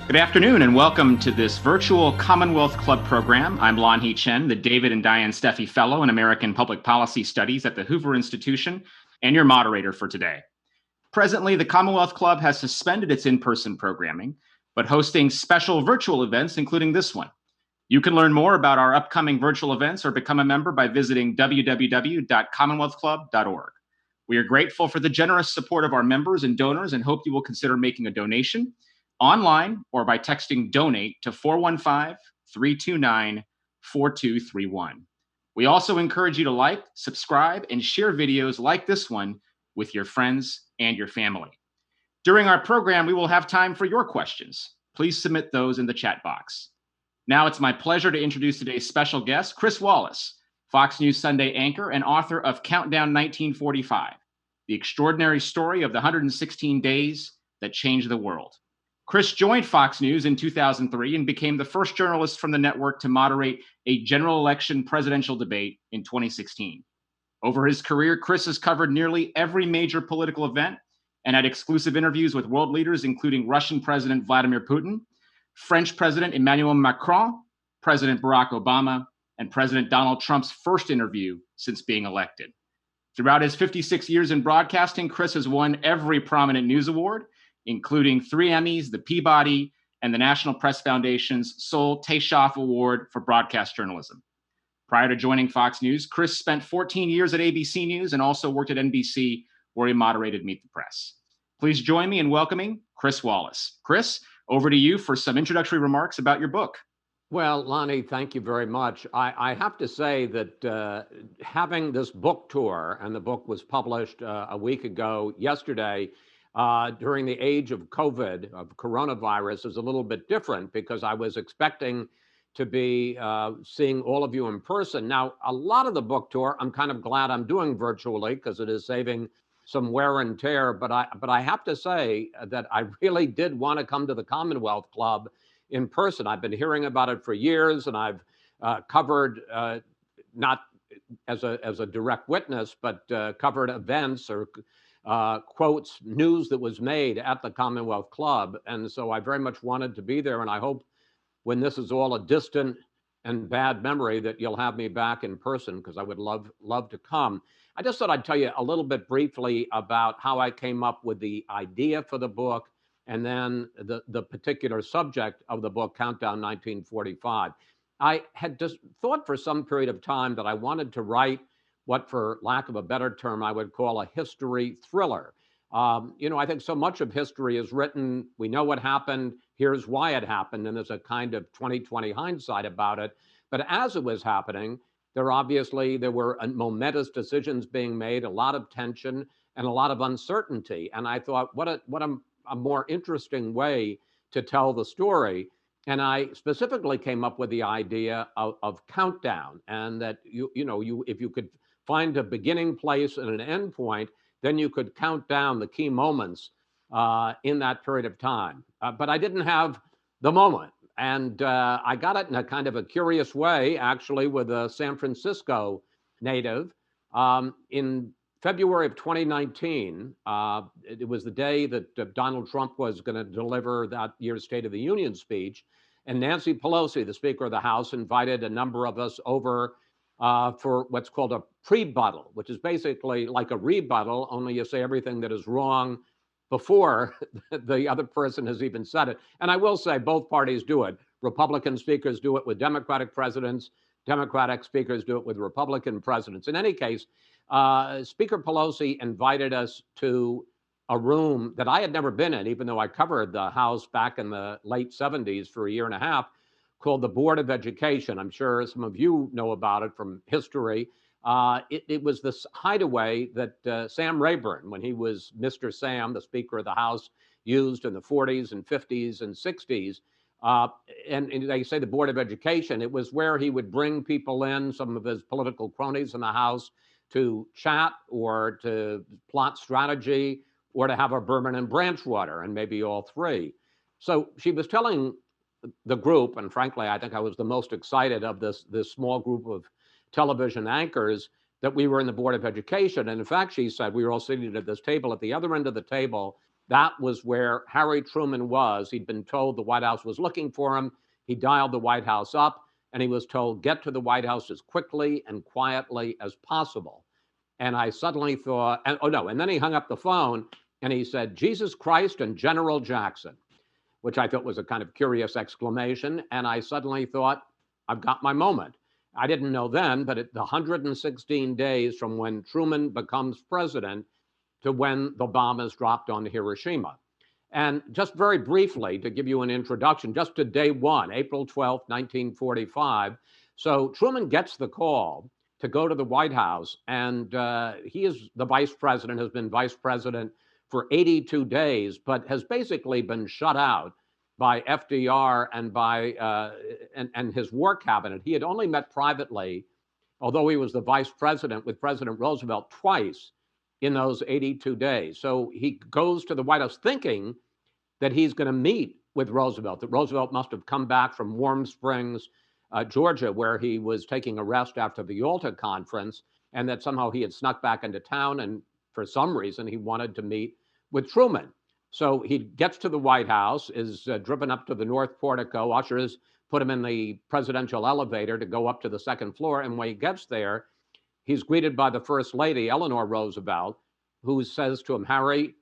Good afternoon and welcome to this virtual Commonwealth Club program. I'm Lan Hee Chen, the David and Diane Steffi Fellow in American Public Policy Studies at the Hoover Institution, and your moderator for today. Presently, the Commonwealth Club has suspended its in-person programming, but hosting special virtual events, including this one. You can learn more about our upcoming virtual events or become a member by visiting www.commonwealthclub.org. We are grateful for the generous support of our members and donors and hope you will consider making a donation online or by texting donate to 415-329-4231. We also encourage you to like, subscribe, and share videos like this one with your friends and your family. During our program, we will have time for your questions. Please submit those in the chat box. Now it's my pleasure to introduce today's special guest, Chris Wallace, Fox News Sunday anchor and author of Countdown 1945, the extraordinary story of the 116 days that changed the world. Chris joined Fox News in 2003 and became the first journalist from the network to moderate a general election presidential debate in 2016. Over his career, Chris has covered nearly every major political event and had exclusive interviews with world leaders, including Russian President Vladimir Putin, French President Emmanuel Macron, President Barack Obama, and President Donald Trump's first interview since being elected. Throughout his 56 years in broadcasting, Chris has won every prominent news award, including 3 Emmys, the Peabody, and the National Press Foundation's Sol Tayshoff Award for Broadcast Journalism. Prior to joining Fox News, Chris spent 14 years at ABC News and also worked at NBC, where he moderated Meet the Press. Please join me in welcoming Chris Wallace. Chris, over to you for some introductory remarks about your book. Well, Lonnie, thank you very much. I have to say that having this book tour, and the book was published a week ago yesterday, during the age of COVID, of coronavirus, is a little bit different because I was expecting to be seeing all of you in person. Now, a lot of the book tour, I'm kind of glad I'm doing virtually because it is saving some wear and tear. But I have to say that I really did want to come to the Commonwealth Club in person. I've been hearing about it for years, and I've covered not as a direct witness, but covered events or quotes, news that was made at the Commonwealth Club. And so I very much wanted to be there. And I hope when this is all a distant and bad memory that you'll have me back in person, because I would love to come. I just thought I'd tell you a little bit briefly about how I came up with the idea for the book and then the particular subject of the book, Countdown 1945. I had just thought for some period of time that I wanted to write what, for lack of a better term, I would call a history thriller. I think so much of history is written, we know what happened, here's why it happened, and there's a kind of 20/20 hindsight about it. But as it was happening, there were momentous decisions being made, a lot of tension, and a lot of uncertainty. And I thought, what a more interesting way to tell the story. And I specifically came up with the idea of countdown, and that if you could find a beginning place and an end point, then you could count down the key moments in that period of time. But I didn't have the moment. And I got it in a kind of a curious way, actually, with a San Francisco native. In February of 2019, it was the day that Donald Trump was going to deliver that year's State of the Union speech. And Nancy Pelosi, the Speaker of the House, invited a number of us over for what's called a pre-buttal, which is basically like a rebuttal, only you say everything that is wrong before the other person has even said it. And I will say both parties do it. Republican speakers do it with Democratic presidents. Democratic speakers do it with Republican presidents. In any case, Speaker Pelosi invited us to a room that I had never been in, even though I covered the House back in the late 70s for a year and a half, called the Board of Education. I'm sure some of you know about it from history. It was this hideaway that Sam Rayburn, when he was Mr. Sam, the Speaker of the House, used in the 40s and 50s and 60s. And they say the Board of Education, it was where he would bring people in, some of his political cronies in the House, to chat or to plot strategy or to have a Berman and Branchwater, and maybe all three. So she was telling the group, and frankly, I think I was the most excited of this small group of television anchors, that we were in the Board of Education. And in fact, she said, we were all sitting at this table. At the other end of the table That was where Harry Truman was. He'd been told the White House was looking for him. He dialed the White House up and he was told, get to the White House as quickly and quietly as possible. And I suddenly thought, and then he hung up the phone and he said, Jesus Christ and General Jackson, which I thought was a kind of curious exclamation. And I suddenly thought, I've got my moment. I didn't know then, but the 116 days from when Truman becomes president to when the bomb is dropped on Hiroshima. And just very briefly, to give you an introduction, just to day one, April 12th, 1945. So Truman gets the call to go to the White House, and he is the vice president, has been vice president for 82 days, but has basically been shut out by FDR and by and his war cabinet. He had only met privately, although he was the vice president, with President Roosevelt twice in those 82 days. So he goes to the White House thinking that he's going to meet with Roosevelt, that Roosevelt must have come back from Warm Springs, Georgia, where he was taking a rest after the Yalta Conference, and that somehow he had snuck back into town, and for some reason he wanted to meet with Truman. So he gets to the White House, is driven up to the North Portico. Ushers put him in the presidential elevator to go up to the second floor. And when he gets there, he's greeted by the First Lady, Eleanor Roosevelt, who says to him, Harry,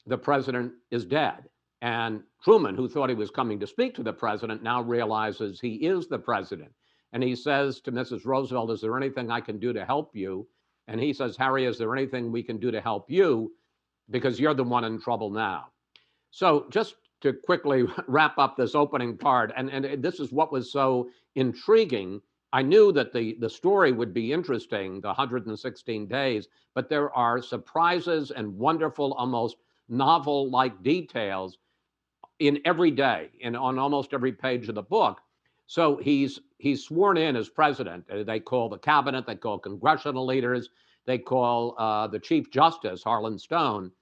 the president is dead. And Truman, who thought he was coming to speak to the president, now realizes he is the president. And he says to Mrs. Roosevelt, is there anything I can do to help you? And he says, Harry, is there anything we can do to help you? Because you're the one in trouble now. So just to quickly wrap up this opening part, and this is what was so intriguing. I knew that the story would be interesting, the 116 days, but there are surprises and wonderful, almost novel-like details in every day and on almost every page of the book. So he's sworn in as president. They call the cabinet, they call congressional leaders, they call the Chief Justice, Harlan Stone,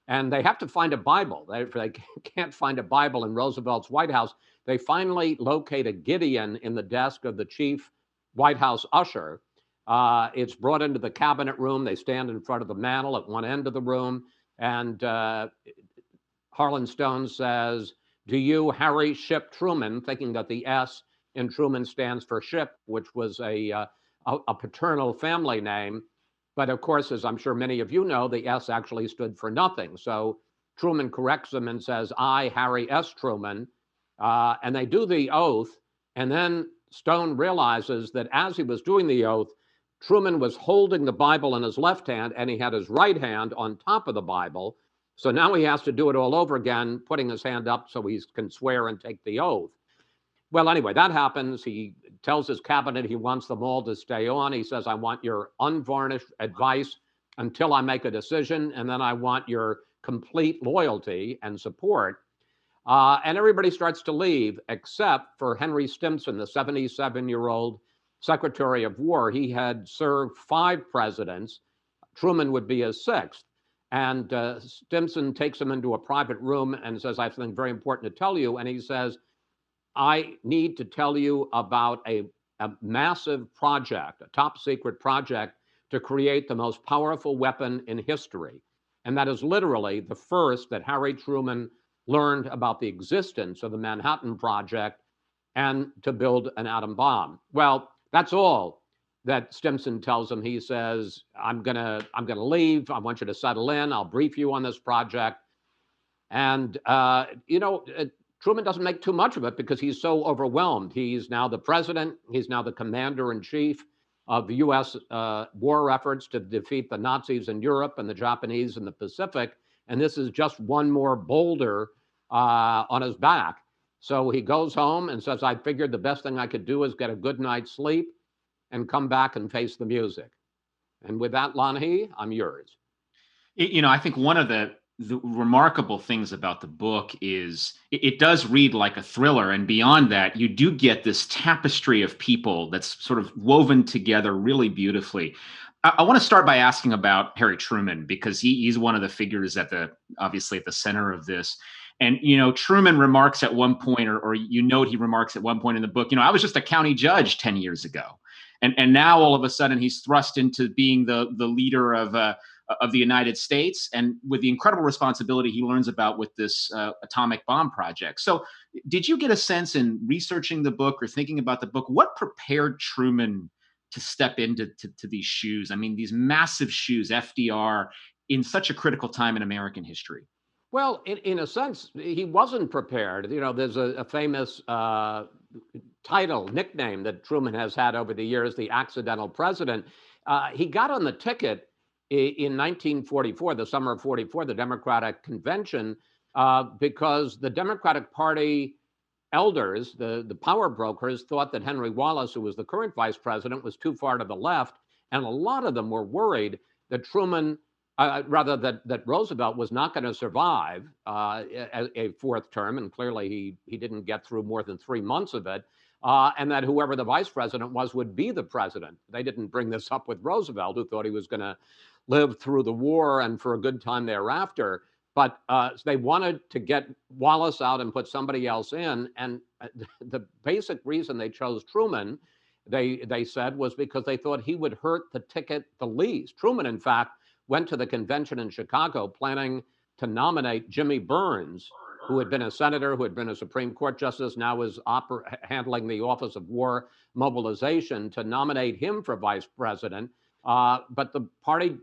and they have to find a Bible. They can't find a Bible in Roosevelt's White House. They finally locate a Gideon in the desk of the chief White House usher. It's brought into the cabinet room. They stand in front of the mantel at one end of the room. And Harlan Stone says, do you, Harry Ship Truman, thinking that the S in Truman stands for Ship, which was a paternal family name. But of course, as I'm sure many of you know, the S actually stood for nothing. So Truman corrects him and says, I, Harry S. Truman. And they do the oath. And then Stone realizes that as he was doing the oath, Truman was holding the Bible in his left hand and he had his right hand on top of the Bible. So now he has to do it all over again, putting his hand up so he can swear and take the oath. Well, anyway, that happens. He tells his cabinet he wants them all to stay on. He says, I want your unvarnished advice until I make a decision, and then I want your complete loyalty and support. And everybody starts to leave, except for Henry Stimson, the 77-year-old Secretary of War. He had served 5 presidents. Truman would be his 6th. And Stimson takes him into a private room and says, I have something very important to tell you. And he says, I need to tell you about a massive project, a top secret project to create the most powerful weapon in history. And that is literally the first that Harry Truman learned about the existence of the Manhattan Project and to build an atom bomb. Well, that's all that Stimson tells him. He says, I'm gonna leave. I want you to settle in. I'll brief you on this project. And, Truman doesn't make too much of it because he's so overwhelmed. He's now the president. He's now the commander-in-chief of the U.S. War efforts to defeat the Nazis in Europe and the Japanese in the Pacific. And this is just one more boulder on his back. So he goes home and says, I figured the best thing I could do is get a good night's sleep and come back and face the music. And with that, Lanhee, I'm yours. I think one of the remarkable things about the book is it does read like a thriller. And beyond that, you do get this tapestry of people that's sort of woven together really beautifully. I want to start by asking about Harry Truman, because he's one of the figures obviously at the center of this. And, Truman remarks at one point, or he remarks at one point in the book, I was just a county judge 10 years ago. And now all of a sudden he's thrust into being the leader of of the United States, and with the incredible responsibility he learns about with this atomic bomb project. So, did you get a sense in researching the book or thinking about the book, what prepared Truman to step into these shoes? I mean, these massive shoes, FDR, in such a critical time in American history. Well, in a sense, he wasn't prepared. You know, there's a famous title, nickname that Truman has had over the years, the accidental president. He got on the ticket in 1944, the summer of 44, the Democratic Convention, because the Democratic Party elders, the power brokers, thought that Henry Wallace, who was the current vice president, was too far to the left. And a lot of them were worried that that Roosevelt was not going to survive a fourth term, and clearly he didn't get through more than 3 months of it, and that whoever the vice president was would be the president. They didn't bring this up with Roosevelt, who thought he was going to live through the war and for a good time thereafter. But they wanted to get Wallace out and put somebody else in, and the basic reason they chose Truman, they said, was because they thought he would hurt the ticket the least. Truman, in fact, went to the convention in Chicago planning to nominate Jimmy Burns, who had been a senator, who had been a Supreme Court justice, now was handling the Office of War Mobilization, to nominate him for vice president. But the party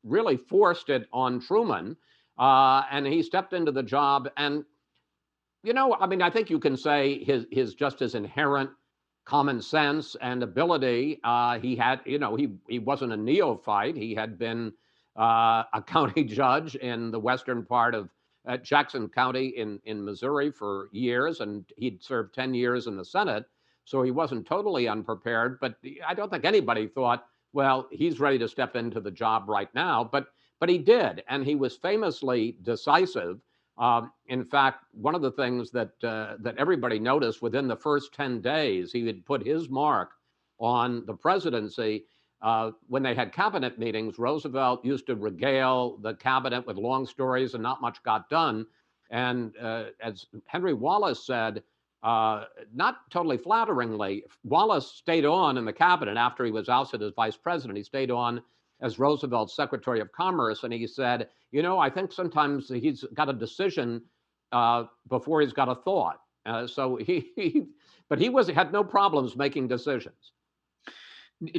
really forced it on Truman, and he stepped into the job. And, you know, I mean, I think you can say his just his inherent common sense and ability. He had, you know, he wasn't a neophyte. He had been a county judge in the western part of Jackson County in Missouri for years, and he'd served 10 years in the Senate. So he wasn't totally unprepared, but I don't think anybody thought, well, he's ready to step into the job right now. But he did, and he was famously decisive. In fact, one of the things that everybody noticed within the first 10 days, he had put his mark on the presidency. When they had cabinet meetings, Roosevelt used to regale the cabinet with long stories, and not much got done. And as Henry Wallace said, not totally flatteringly, Wallace stayed on in the cabinet after he was ousted as vice president. He stayed on as Roosevelt's Secretary of Commerce, and he said, you know, I think sometimes he's got a decision before he's got a thought. So but he had no problems making decisions.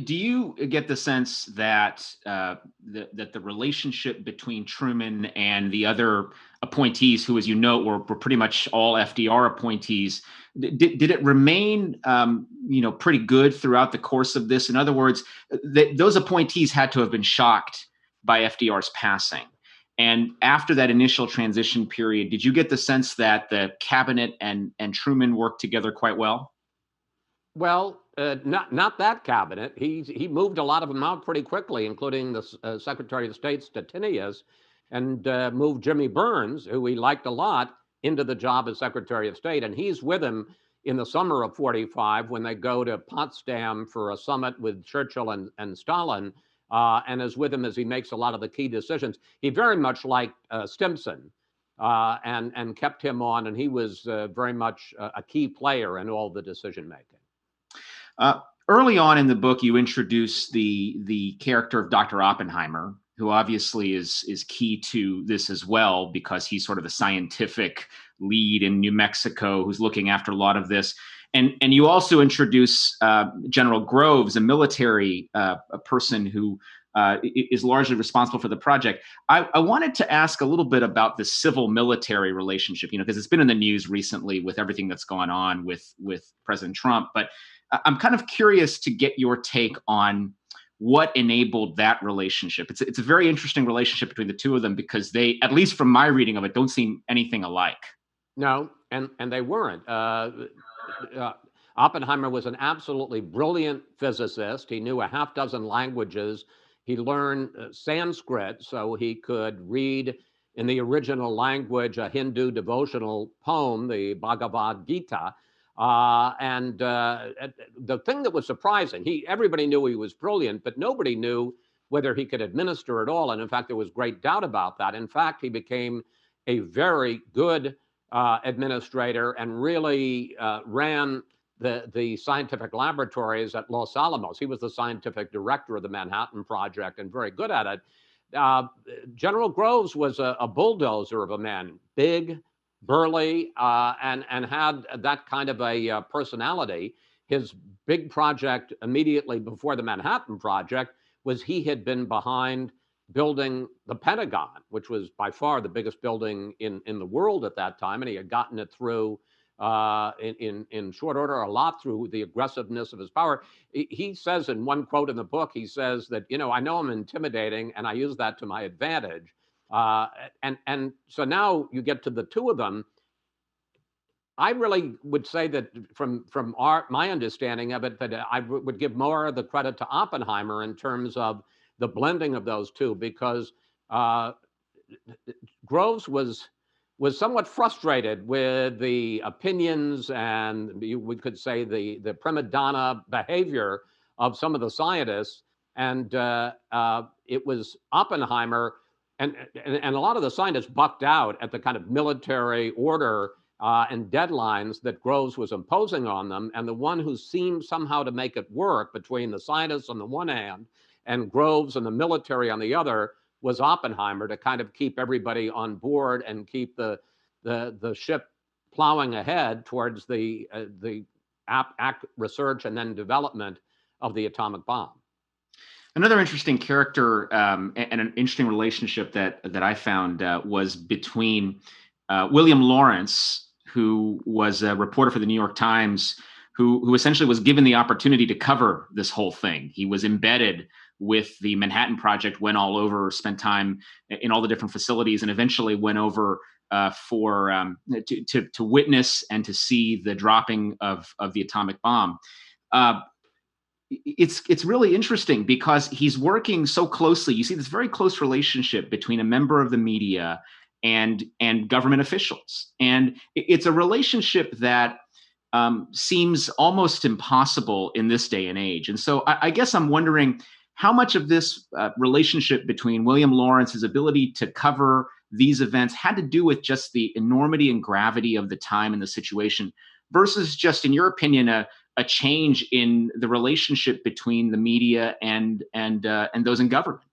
Do you get the sense that that the relationship between Truman and the other appointees, who, as you know, were pretty much all FDR appointees, did it remain pretty good throughout the course of this? In other words, those appointees had to have been shocked by FDR's passing. And after that initial transition period, did you get the sense that the cabinet and Truman worked together quite well? Well, not that cabinet. He moved a lot of them out pretty quickly, including the Secretary of State Stettinius, and moved Jimmy Burns, who he liked a lot, into the job as Secretary of State. And he's with him in the summer of 45 when they go to Potsdam for a summit with Churchill and Stalin, and is with him as he makes a lot of the key decisions. He very much liked Stimson and kept him on, and he was very much a key player in all the decision making. Early on in the book, you introduce the character of Dr. Oppenheimer, who obviously is key to this as well, because he's sort of the scientific lead in New Mexico who's looking after a lot of this. And you also introduce General Groves, a military person who is largely responsible for the project. I wanted to ask a little bit about the civil-military relationship, because it's been in the news recently with everything that's gone on with President Trump. But I'm kind of curious to get your take on what enabled that relationship. It's a very interesting relationship between the two of them, because they, at least from my reading of it, don't seem anything alike. No, and they weren't. Oppenheimer was an absolutely brilliant physicist. He knew a half dozen languages. He learned Sanskrit so he could read in the original language a Hindu devotional poem, the Bhagavad Gita. And the thing that was surprising, everybody knew he was brilliant, but nobody knew whether he could administer at all. And in fact, there was great doubt about that. In fact, he became a very good administrator and really ran the scientific laboratories at Los Alamos. He was the scientific director of the Manhattan Project and very good at it. uh, General Groves was a bulldozer of a man, big, burly, and had that kind of a personality. His big project immediately before the Manhattan Project was he had been behind building the Pentagon, which was by far the biggest building in the world at that time, and he had gotten it through in short order, a lot through the aggressiveness of his power. He says in one quote in the book, he says that, I know I'm intimidating and I use that to my advantage. And so now you get to the two of them. I really would say that from my understanding of it, that I would give more of the credit to Oppenheimer in terms of the blending of those two, because uh, Groves was somewhat frustrated with the opinions and we could say the prima donna behavior of some of the scientists, and it was Oppenheimer and a lot of the scientists bucked out at the kind of military order and deadlines that Groves was imposing on them, and the one who seemed somehow to make it work between the scientists on the one hand and Groves and the military on the other was Oppenheimer, to kind of keep everybody on board and keep the ship plowing ahead towards the research and then development of the atomic bomb. Another interesting character and an interesting relationship that I found was between William Lawrence, who was a reporter for the New York Times, who essentially was given the opportunity to cover this whole thing. He was embedded with the Manhattan Project, went all over, spent time in all the different facilities, and eventually went over to witness and to see the dropping of the atomic bomb. It's really interesting because he's working so closely. You see this very close relationship between a member of the media and government officials, and it's a relationship that seems almost impossible in this day and age. And so I guess I'm wondering how much of this relationship between William Lawrence's ability to cover these events had to do with just the enormity and gravity of the time and the situation versus just, in your opinion, a change in the relationship between the media and those in government.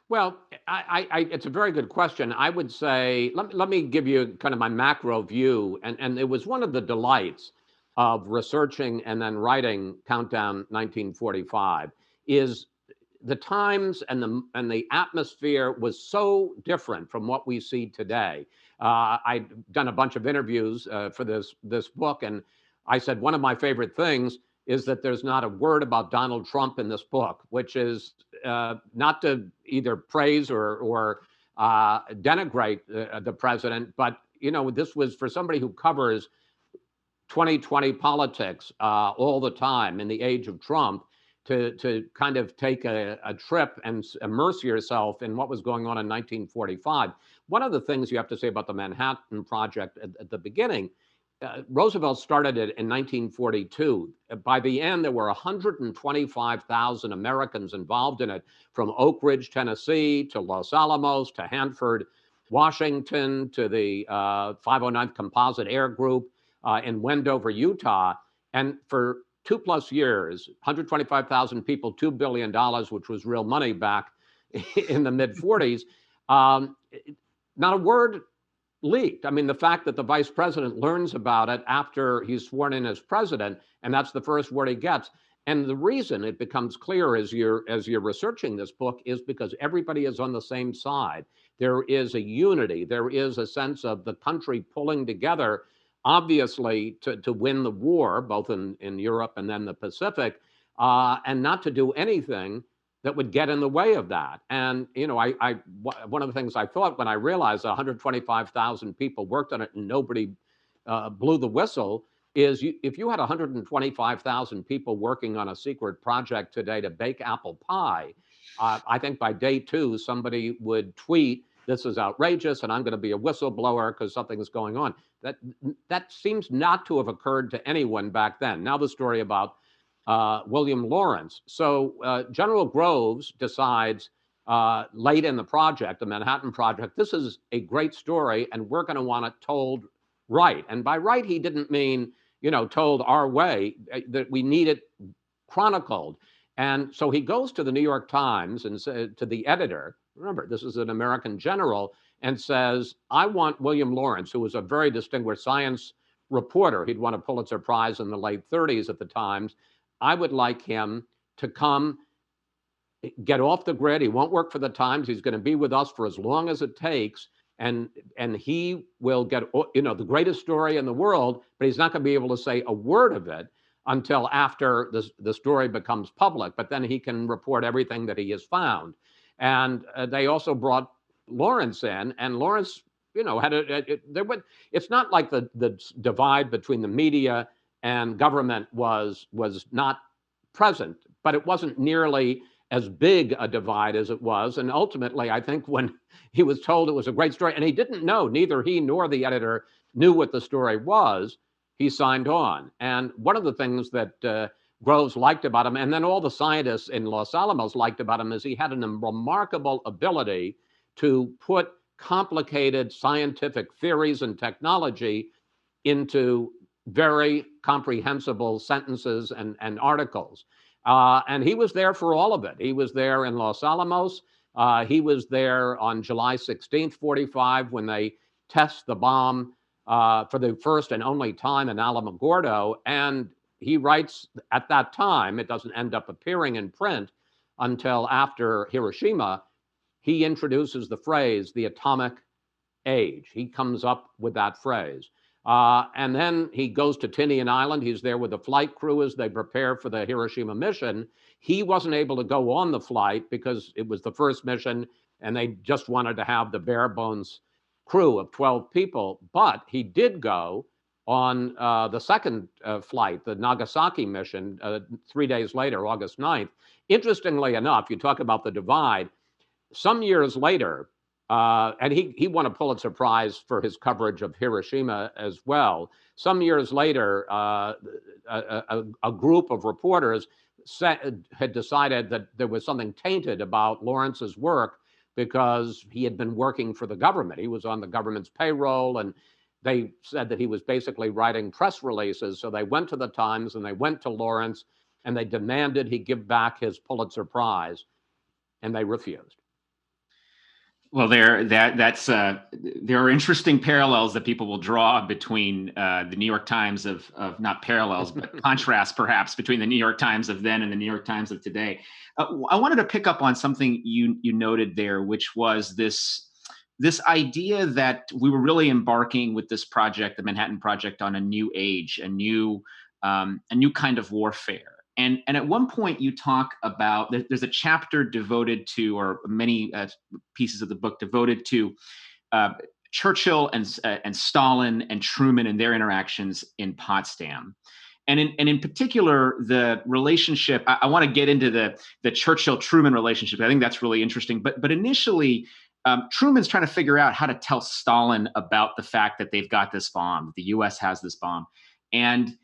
Well, it's a very good question. I would say, let me give you kind of my macro view. And it was one of the delights of researching and then writing Countdown 1945 is the times and the atmosphere was so different from what we see today. I've done a bunch of interviews for this book, and I said one of my favorite things is that there's not a word about Donald Trump in this book, which is not to either praise or denigrate the president, but this was for somebody who covers 2020 politics all the time in the age of Trump, to kind of take a trip and immerse yourself in what was going on in 1945. One of the things you have to say about the Manhattan Project at the beginning, Roosevelt started it in 1942. By the end, there were 125,000 Americans involved in it, from Oak Ridge, Tennessee, to Los Alamos, to Hanford, Washington, to the 509th Composite Air Group in Wendover, Utah. And for 2+ years, 125,000 people, $2 billion, which was real money back in the mid 40s. Not a word leaked. I mean, the fact that the vice president learns about it after he's sworn in as president, and that's the first word he gets. And the reason it becomes clear as you're researching this book is because everybody is on the same side. There is a unity. There is a sense of the country pulling together, obviously, to win the war, both in Europe and then the Pacific, and not to do anything that would get in the way of that. And, one of the things I thought when I realized 125,000 people worked on it and nobody blew the whistle is if you had 125,000 people working on a secret project today to bake apple pie, I think by day 2, somebody would tweet, "This is outrageous, and I'm going to be a whistleblower because something is going on." That seems not to have occurred to anyone back then. Now the story about William Lawrence. So General Groves decides late in the project, the Manhattan Project, this is a great story, and we're going to want it told right. And by right, he didn't mean, told our way, that we need it chronicled. And so he goes to the New York Times and to the editor, remember, this is an American general, and says, I want William Lawrence, who was a very distinguished science reporter. He'd won a Pulitzer Prize in the late 30s at the Times. I would like him to come get off the grid. He won't work for the Times. He's going to be with us for as long as it takes. And he will get, the greatest story in the world, but he's not going to be able to say a word of it until after the story becomes public. But then he can report everything that he has found. And they also brought Lawrence in, and Lawrence, it's not like the divide between the media and government was not present, but it wasn't nearly as big a divide as it was. And ultimately, I think when he was told it was a great story, and he didn't know, neither he nor the editor knew what the story was, he signed on. And one of the things that Groves liked about him, and then all the scientists in Los Alamos liked about him, is he had a remarkable ability to put complicated scientific theories and technology into very comprehensible sentences and articles. And he was there for all of it. He was there in Los Alamos. He was there on July 16th, 45, when they test the bomb for the first and only time in Alamogordo. And he writes at that time, it doesn't end up appearing in print until after Hiroshima, he introduces the phrase, the atomic age. He comes up with that phrase. And then he goes to Tinian Island. He's there with the flight crew as they prepare for the Hiroshima mission. He wasn't able to go on the flight because it was the first mission and they just wanted to have the bare bones crew of 12 people. But he did go on the second flight, the Nagasaki mission, 3 days later, August 9th. Interestingly enough, you talk about the divide. Some years later, and he won a Pulitzer Prize for his coverage of Hiroshima as well. Some years later, a group of reporters had decided that there was something tainted about Lawrence's work because he had been working for the government. He was on the government's payroll, and they said that he was basically writing press releases. So they went to the Times and they went to Lawrence and they demanded he give back his Pulitzer Prize, and they refused. Well, there are interesting parallels that people will draw between the New York Times of not parallels, but contrast perhaps between the New York Times of then and the New York Times of today. I wanted to pick up on something you noted there, which was this idea that we were really embarking with this project, the Manhattan Project, on a new age, a new kind of warfare. And at one point you talk about, there's a chapter devoted to, or many pieces of the book devoted to Churchill and Stalin and Truman and their interactions in Potsdam. And in particular, the relationship, I want to get into the Churchill-Truman relationship. I think that's really interesting. But initially, Truman's trying to figure out how to tell Stalin about the fact that they've got this bomb, the U.S. has this bomb. And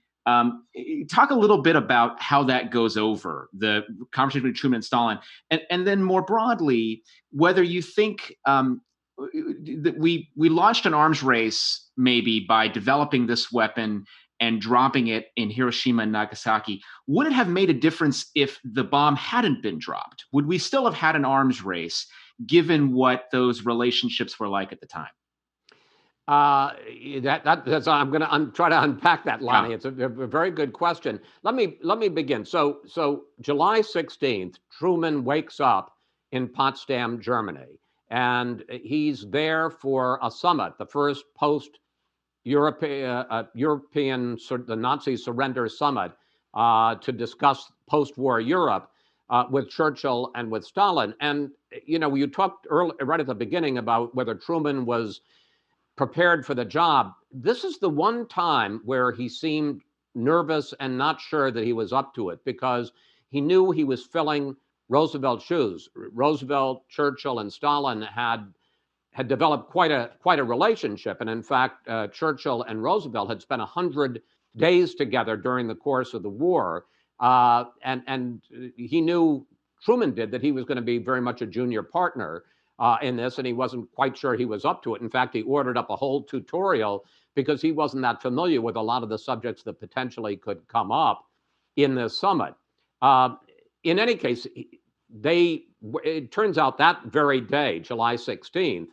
talk a little bit about how that goes over, the conversation between Truman and Stalin, and then more broadly, whether you think that we launched an arms race maybe by developing this weapon and dropping it in Hiroshima and Nagasaki. Would it have made a difference if the bomb hadn't been dropped? Would we still have had an arms race given what those relationships were like at the time? That's I'm going to try to unpack that, Lonnie. Yeah. It's a very good question. Let me begin. So July 16th, Truman wakes up in Potsdam, Germany, and he's there for a summit, the first post-European the Nazi surrender summit, to discuss post-war Europe with Churchill and with Stalin. And you talked right at the beginning about whether Truman was prepared for the job. This is the one time where he seemed nervous and not sure that he was up to it, because he knew he was filling Roosevelt's shoes. Roosevelt, Churchill, and Stalin had developed quite a relationship, and in fact, Churchill and Roosevelt had spent 100 days together during the course of the war, and he knew, Truman did, that he was going to be very much a junior partner in this, and he wasn't quite sure he was up to it. In fact, he ordered up a whole tutorial because he wasn't that familiar with a lot of the subjects that potentially could come up in this summit. In any case, it turns out that very day, July 16th,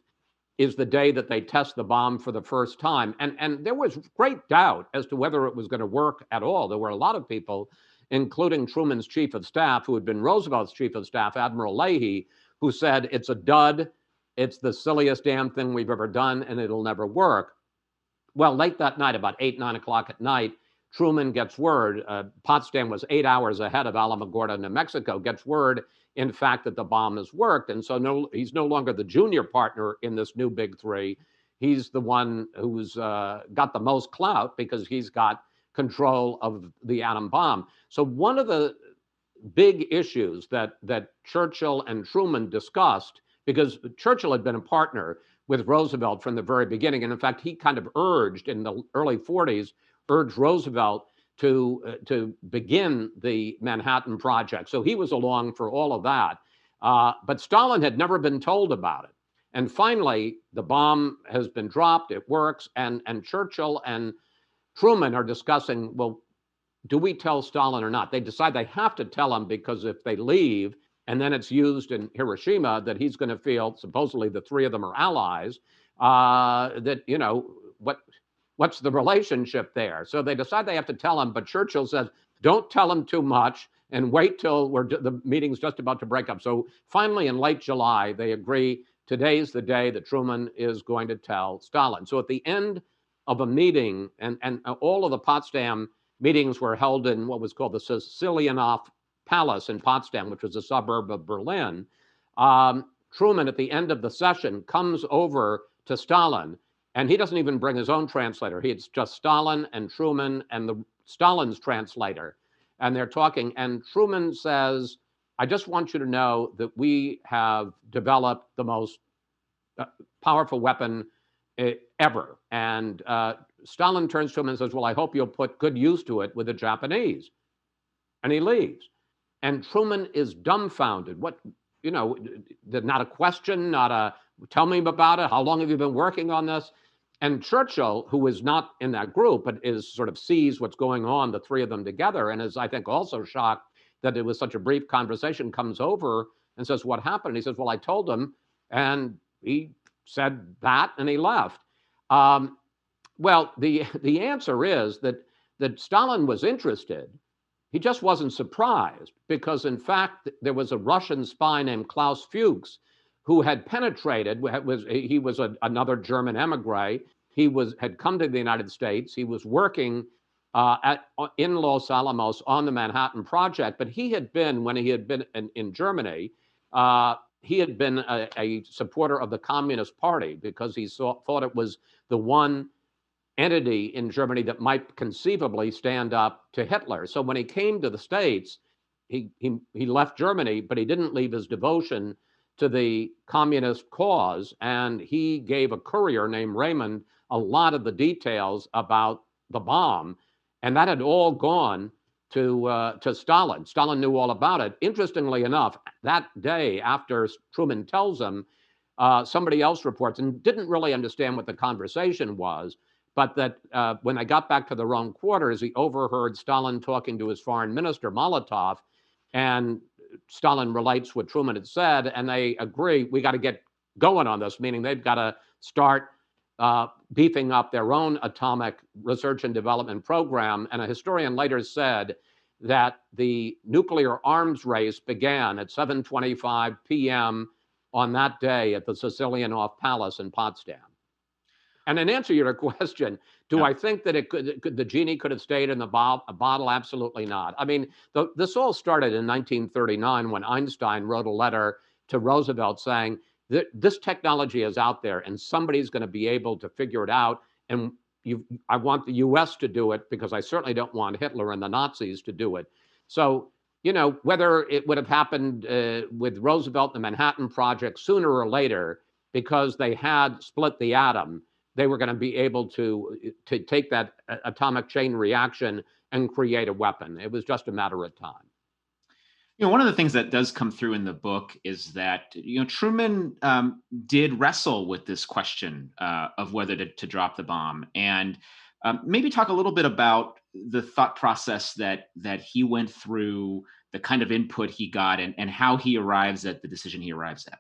is the day that they test the bomb for the first time. And there was great doubt as to whether it was going to work at all. There were a lot of people, including Truman's chief of staff, who had been Roosevelt's chief of staff, Admiral Leahy, who said, it's a dud. It's the silliest damn thing we've ever done, and it'll never work. Well, late that night, about 8, 9 o'clock at night, Truman gets word. Potsdam was 8 hours ahead of Alamogordo, New Mexico, gets word, in fact, that the bomb has worked. And so he's no longer the junior partner in this new big three. He's the one who's got the most clout because he's got control of the atom bomb. So one of the big issues that Churchill and Truman discussed, because Churchill had been a partner with Roosevelt from the very beginning. And in fact, he kind of urged in the early 40s, urged Roosevelt to begin the Manhattan Project. So he was along for all of that. But Stalin had never been told about it. And finally, the bomb has been dropped, it works, and Churchill and Truman are discussing, well, do we tell Stalin or not? They decide they have to tell him because if they leave, and then it's used in Hiroshima, that he's going to feel, supposedly the three of them are allies, that, you know, what's the relationship there? So they decide they have to tell him, but Churchill says, don't tell him too much and wait till the meeting's just about to break up. So finally, in late July, they agree, today's the day that Truman is going to tell Stalin. So at the end of a meeting, and all of the Potsdam meetings were held in what was called the Sicilianoff Palace in Potsdam, which was a suburb of Berlin. Truman, at the end of the session, comes over to Stalin, and he doesn't even bring his own translator. It's just Stalin and Truman and Stalin's translator. And they're talking, and Truman says, I just want you to know that we have developed the most powerful weapon ever. And Stalin turns to him and says, well, I hope you'll put good use to it with the Japanese. And he leaves. And Truman is dumbfounded. What, you know, not a question, not a, tell me about it. How long have you been working on this? And Churchill, who is not in that group, but is sort of sees what's going on, the three of them together, and is, I think, also shocked that it was such a brief conversation, comes over and says, what happened? And he says, well, I told him, and he said that, and he left. Well, the answer is that Stalin was interested. He just wasn't surprised because, in fact, there was a Russian spy named Klaus Fuchs who had penetrated. He was another German emigre. He had come to the United States. He was working in Los Alamos on the Manhattan Project. But he had been, when he had been in Germany, he had been a supporter of the Communist Party because he thought it was the one entity in Germany that might conceivably stand up to Hitler. So when he came to the States, he left Germany, but he didn't leave his devotion to the communist cause. And he gave a courier named Raymond a lot of the details about the bomb. And that had all gone to Stalin. Stalin knew all about it. Interestingly enough, that day after Truman tells him, somebody else reports and didn't really understand what the conversation was, but that when I got back to their own quarters, he overheard Stalin talking to his foreign minister, Molotov, and Stalin relates what Truman had said, and they agree, we got to get going on this, meaning they've got to start beefing up their own atomic research and development program. And a historian later said that the nuclear arms race began at 7:25 p.m. on that day at the Sicilianoff Palace in Potsdam. And in answer to your question, do I think that the genie could have stayed in the bottle? Absolutely not. I mean, this all started in 1939 when Einstein wrote a letter to Roosevelt saying that this technology is out there and somebody's going to be able to figure it out. And I want the U.S. to do it because I certainly don't want Hitler and the Nazis to do it. So, you know, whether it would have happened with Roosevelt and the Manhattan Project sooner or later, because they had split the atom, they were going to be able to take that atomic chain reaction and create a weapon. It was just a matter of time. You know, one of the things that does come through in the book is that, you know, Truman did wrestle with this question of whether to drop the bomb, and maybe talk a little bit about the thought process that he went through the kind of input he got and how he arrives at the decision he arrives at?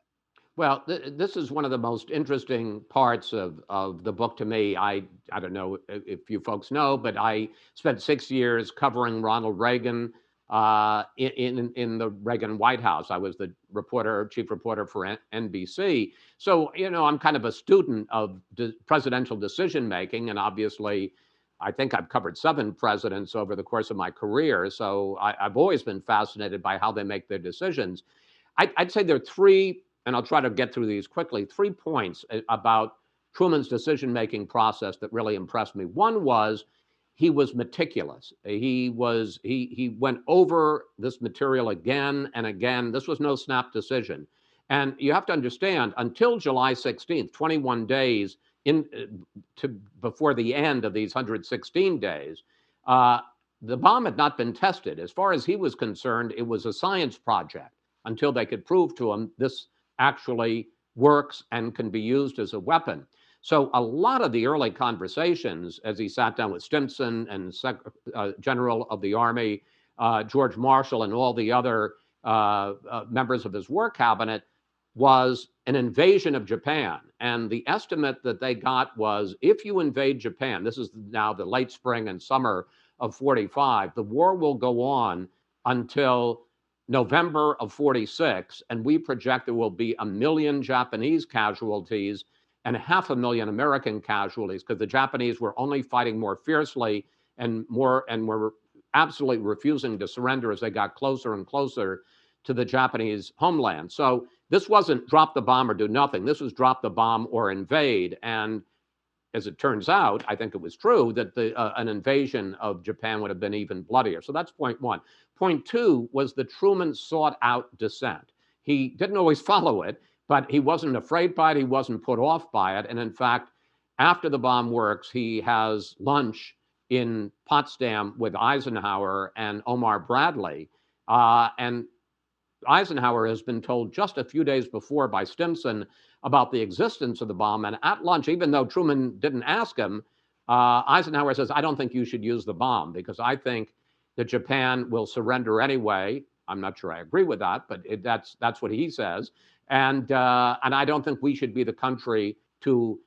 Well, this is one of the most interesting parts of the book to me. I don't know if you folks know, but I spent 6 years covering Ronald Reagan in the Reagan White House. I was the chief reporter for NBC. So, I'm kind of a student of presidential decision making, and obviously, I think I've covered 7 presidents over the course of my career. So I've always been fascinated by how they make their decisions. I'd say there are three, and I'll try to get through these quickly, 3 points about Truman's decision-making process that really impressed me. One was he was meticulous. He went over this material again and again. This was no snap decision. And you have to understand, until July 16th, 21 days before the end of these 116 days, the bomb had not been tested. As far as he was concerned, it was a science project until they could prove to him this actually works and can be used as a weapon. So a lot of the early conversations, as he sat down with Stimson and General of the Army, George Marshall, and all the other members of his war cabinet, was an invasion of Japan. And the estimate that they got was, if you invade Japan, this is now the late spring and summer of 45, the war will go on until November of 46, and we project there will be 1 million Japanese casualties and 500,000 American casualties, because the Japanese were only fighting more fiercely and were absolutely refusing to surrender as they got closer and closer to the Japanese homeland. So this wasn't drop the bomb or do nothing. This was drop the bomb or invade. And as it turns out, I think it was true that an invasion of Japan would have been even bloodier. So that's point one. Point two was that Truman sought out dissent. He didn't always follow it, but he wasn't afraid by it. He wasn't put off by it. And in fact, after the bomb works, he has lunch in Potsdam with Eisenhower and Omar Bradley. And Eisenhower has been told just a few days before by Stimson about the existence of the bomb. And at lunch, even though Truman didn't ask him, Eisenhower says, "I don't think you should use the bomb, because I think that Japan will surrender anyway." I'm not sure I agree with that, but that's what he says. And I don't think we should be the country to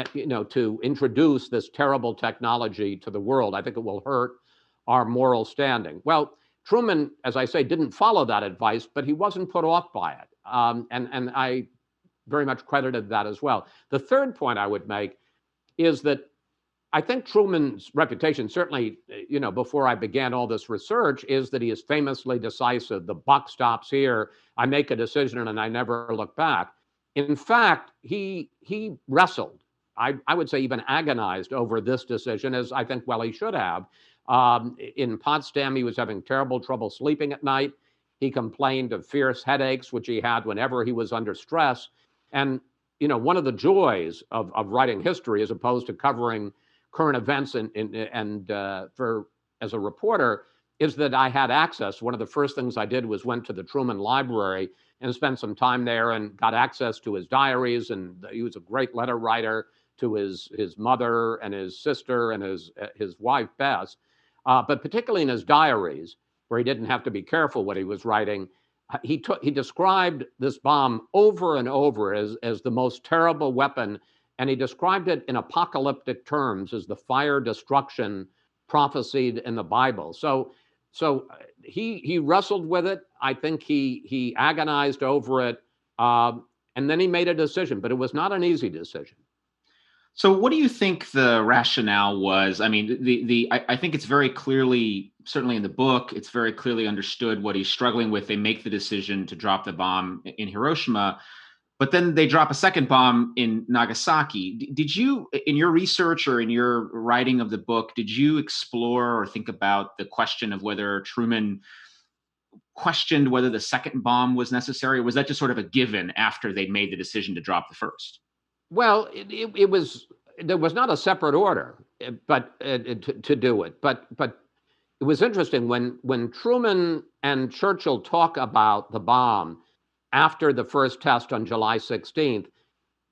introduce this terrible technology to the world. I think it will hurt our moral standing. Well, Truman, as I say, didn't follow that advice, but he wasn't put off by it. And I very much credited that as well. The third point I would make is that I think Truman's reputation, certainly, before I began all this research, is that he is famously decisive. The buck stops here. I make a decision and I never look back. In fact, he wrestled. I would say even agonized over this decision, as I think, well, he should have. In Potsdam, he was having terrible trouble sleeping at night. He complained of fierce headaches, which he had whenever he was under stress. And, one of the joys of writing history, as opposed to covering current events as a reporter, is that I had access. One of the first things I did was went to the Truman Library and spent some time there and got access to his diaries. And he was a great letter writer to his mother and his sister and his wife, Bess. But particularly in his diaries, where he didn't have to be careful what he was writing, he described this bomb over and over as the most terrible weapon, and he described it in apocalyptic terms as the fire destruction prophesied in the Bible. So he wrestled with it. I think he agonized over it, and then he made a decision, but it was not an easy decision. So what do you think the rationale was? I mean, I think it's very clearly, certainly in the book, it's very clearly understood what he's struggling with. They make the decision to drop the bomb in Hiroshima, but then they drop a second bomb in Nagasaki. Did you, in your research or in your writing of the book, did you explore or think about the question of whether Truman questioned whether the second bomb was necessary? Or was that just sort of a given after they made the decision to drop the first? Well, there was not a separate order, but to do it. But it was interesting when Truman and Churchill talk about the bomb after the first test on July 16th.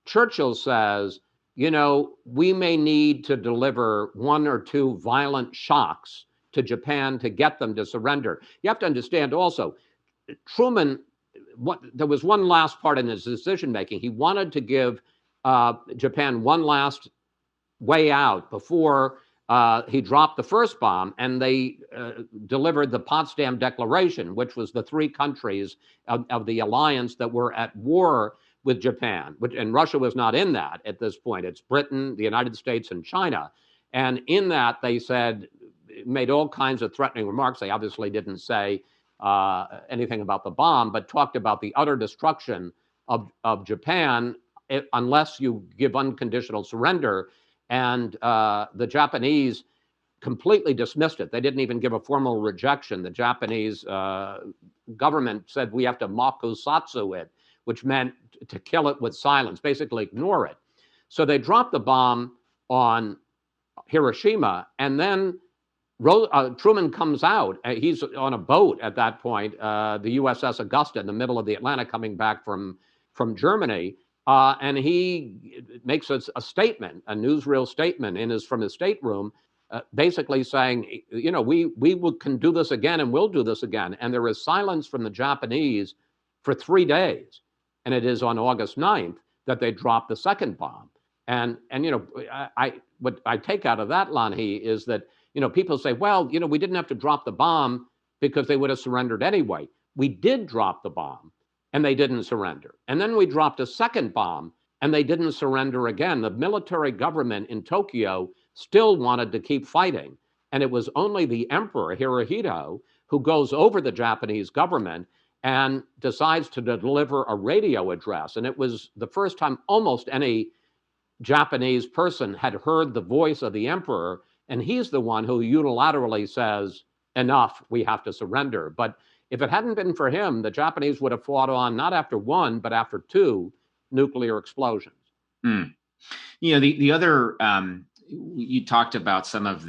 Churchill says, we may need to deliver 1 or 2 violent shocks to Japan to get them to surrender. You have to understand also, Truman, there was one last part in his decision making. He wanted to give Japan one last way out before he dropped the first bomb, and they delivered the Potsdam Declaration, which was the three countries of the alliance that were at war with Japan, and Russia was not in that at this point. It's Britain, the United States, and China. And in that, they said, made all kinds of threatening remarks. They obviously didn't say anything about the bomb, but talked about the utter destruction of Japan unless you give unconditional surrender. And the Japanese completely dismissed it. They didn't even give a formal rejection. The Japanese government said we have to makusatsu it, which meant to kill it with silence, basically ignore it. So they dropped the bomb on Hiroshima, and then Truman comes out. He's on a boat at that point, the USS Augusta, in the middle of the Atlantic, coming back from Germany. And he makes a statement, a newsreel statement from his stateroom, basically saying, you know, we can do this again, and we'll do this again. And there is silence from the Japanese for 3 days. And it is on August 9th that they drop the second bomb. And you know, what I take out of that, Lanhee, is that, you know, people say, well, you know, we didn't have to drop the bomb because they would have surrendered anyway. We did drop the bomb, and they didn't surrender. And then we dropped a second bomb, and they didn't surrender again. The military government in Tokyo still wanted to keep fighting. And it was only the Emperor Hirohito who goes over the Japanese government and decides to deliver a radio address. And it was the first time almost any Japanese person had heard the voice of the emperor, and he's the one who unilaterally says, enough, we have to surrender. But if it hadn't been for him, the Japanese would have fought on not after one, but after two nuclear explosions. You know, the other, you talked about some of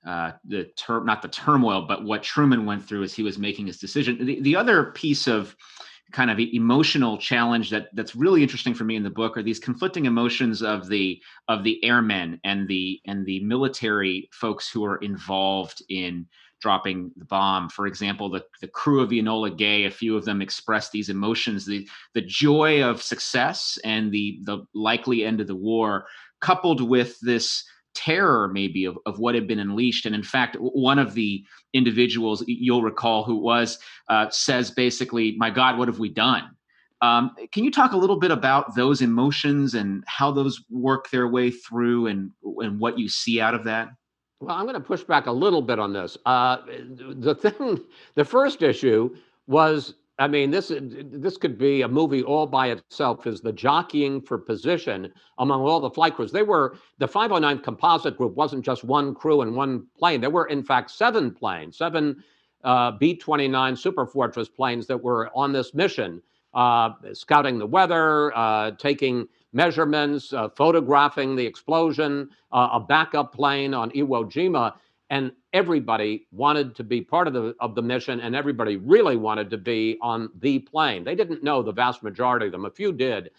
not the turmoil, but what Truman went through as he was making his decision. The other piece of kind of emotional challenge that's really interesting for me in the book are these conflicting emotions of the airmen and the military folks who are involved in dropping the bomb. For example, the crew of the Enola Gay, a few of them expressed these emotions, the joy of success and the likely end of the war, coupled with this terror maybe of what had been unleashed. And in fact, one of the individuals, you'll recall who was, says basically, my God, what have we done? Can you talk a little bit about those emotions and how those work their way through and what you see out of that? Well, I'm going to push back a little bit on this. The first issue was, I mean, this could be a movie all by itself, is the jockeying for position among all the flight crews. The 509th Composite Group wasn't just one crew and one plane. There were, in fact, 7 planes, 7 B-29 Superfortress planes that were on this mission, scouting the weather, taking measurements, photographing the explosion, a backup plane on Iwo Jima. And everybody wanted to be part of the mission, and everybody really wanted to be on the plane. They didn't know, the vast majority of them. A few did,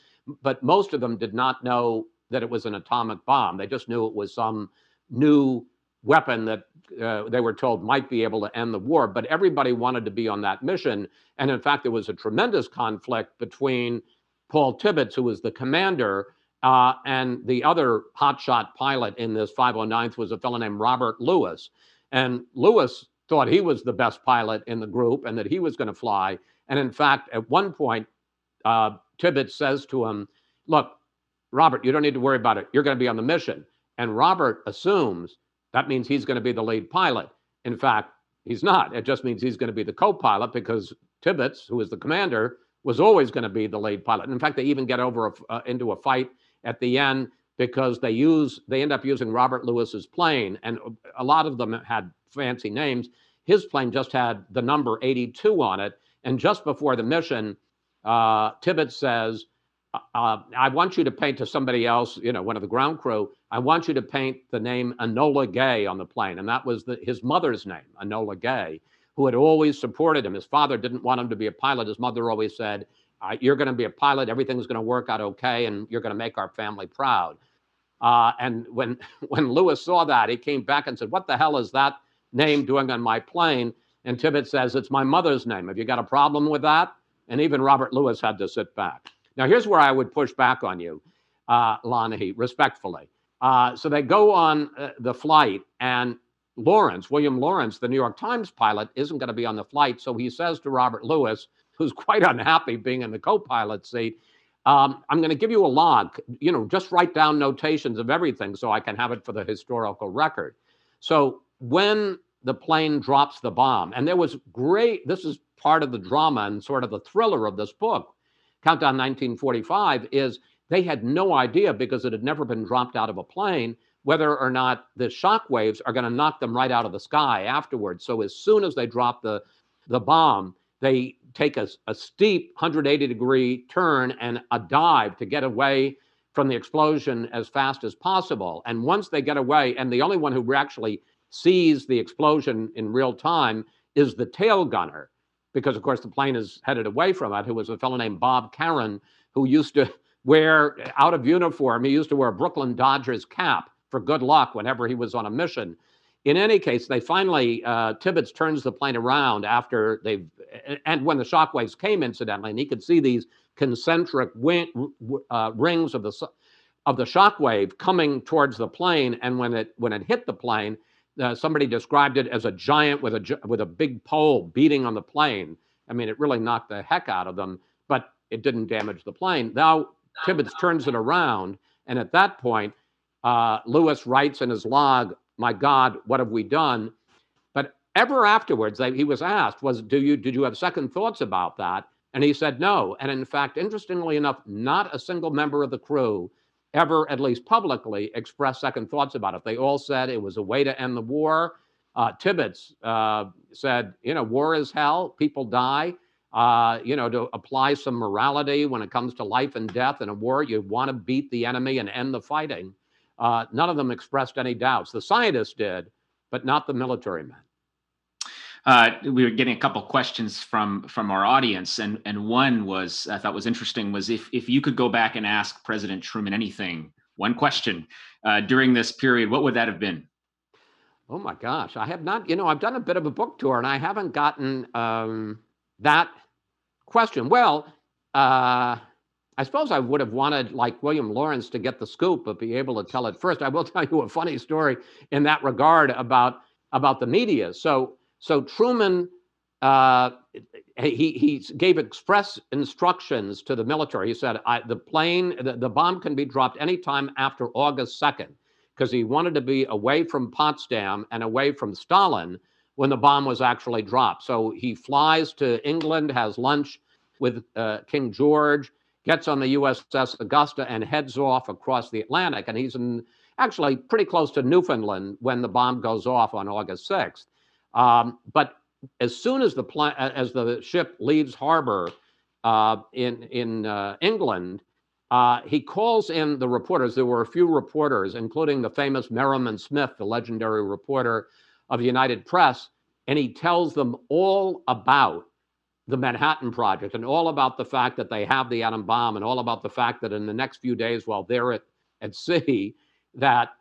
but most of them did not know that it was an atomic bomb. They just knew it was some new weapon that they were told might be able to end the war. But everybody wanted to be on that mission. And in fact, there was a tremendous conflict between Paul Tibbets, who was the commander, and the other hotshot pilot in this 509th was a fellow named Robert Lewis. And Lewis thought he was the best pilot in the group and that he was going to fly. And in fact, at one point, Tibbets says to him, look, Robert, you don't need to worry about it. You're going to be on the mission. And Robert assumes that means he's going to be the lead pilot. In fact, he's not. It just means he's going to be the co-pilot, because Tibbets, who is the commander, was always going to be the lead pilot. And in fact, they even get into a fight at the end, because they end up using Robert Lewis's plane, and a lot of them had fancy names. His plane just had the number 82 on it. And just before the mission, Tibbets says, I want you to paint to somebody else, you know, one of the ground crew, I want you to paint the name Enola Gay on the plane. And that was his mother's name, Enola Gay, who had always supported him. His father didn't want him to be a pilot. His mother always said, you're going to be a pilot, everything's going to work out okay, and you're going to make our family proud. And when Lewis saw that, he came back and said, what the hell is that name doing on my plane? And Tibbets says, it's my mother's name. Have you got a problem with that? And even Robert Lewis had to sit back. Now, here's where I would push back on you, Lonnie, respectfully. So they go on the flight, and William Lawrence, the New York Times pilot, isn't going to be on the flight. So he says to Robert Lewis, who's quite unhappy being in the co-pilot seat, I'm going to give you a log, just write down notations of everything so I can have it for the historical record. So when the plane drops the bomb, and there was this is part of the drama and sort of the thriller of this book, Countdown 1945, is they had no idea, because it had never been dropped out of a plane, whether or not the shock waves are going to knock them right out of the sky afterwards. So as soon as they drop the bomb, they take a steep 180-degree turn and a dive to get away from the explosion as fast as possible. And once they get away, and the only one who actually sees the explosion in real time is the tail gunner, because of course the plane is headed away from it, who was a fellow named Bob Caron, who used to wear, out of uniform, he used to wear a Brooklyn Dodgers cap for good luck whenever he was on a mission. In any case, they finally, Tibbets turns the plane around after and when the shockwaves came, incidentally, and he could see these concentric rings of the shockwave coming towards the plane. And when it hit the plane, somebody described it as a giant with a big pole beating on the plane. I mean, it really knocked the heck out of them, but it didn't damage the plane. Now Tibbets turns it around, and at that point, Lewis writes in his log, "My God, what have we done?" But ever afterwards, he was asked, did you have second thoughts about that? And he said no. And in fact, interestingly enough, not a single member of the crew ever, at least publicly, expressed second thoughts about it. They all said it was a way to end the war. Tibbets said, war is hell, people die. To apply some morality when it comes to life and death in a war, you want to beat the enemy and end the fighting. None of them expressed any doubts. The scientists did, but not the military men. We were getting a couple questions from our audience, and one was, I thought was interesting, was if you could go back and ask President Truman anything, one question during this period, what would that have been? Oh my gosh, I have not. I've done a bit of a book tour, and I haven't gotten that question. Well, I suppose I would have wanted, like William Lawrence, to get the scoop, but be able to tell it first. I will tell you a funny story in that regard about the media. So Truman, he gave express instructions to the military. He said, the bomb can be dropped anytime after August 2nd, because he wanted to be away from Potsdam and away from Stalin when the bomb was actually dropped. So he flies to England, has lunch with King George, gets on the USS Augusta, and heads off across the Atlantic. And he's actually pretty close to Newfoundland when the bomb goes off on August 6th. But as soon as the ship leaves harbor in England, he calls in the reporters. There were a few reporters, including the famous Merriman Smith, the legendary reporter of the United Press, and he tells them all about the Manhattan Project and all about the fact that they have the atom bomb, and all about the fact that in the next few days while they're at sea, that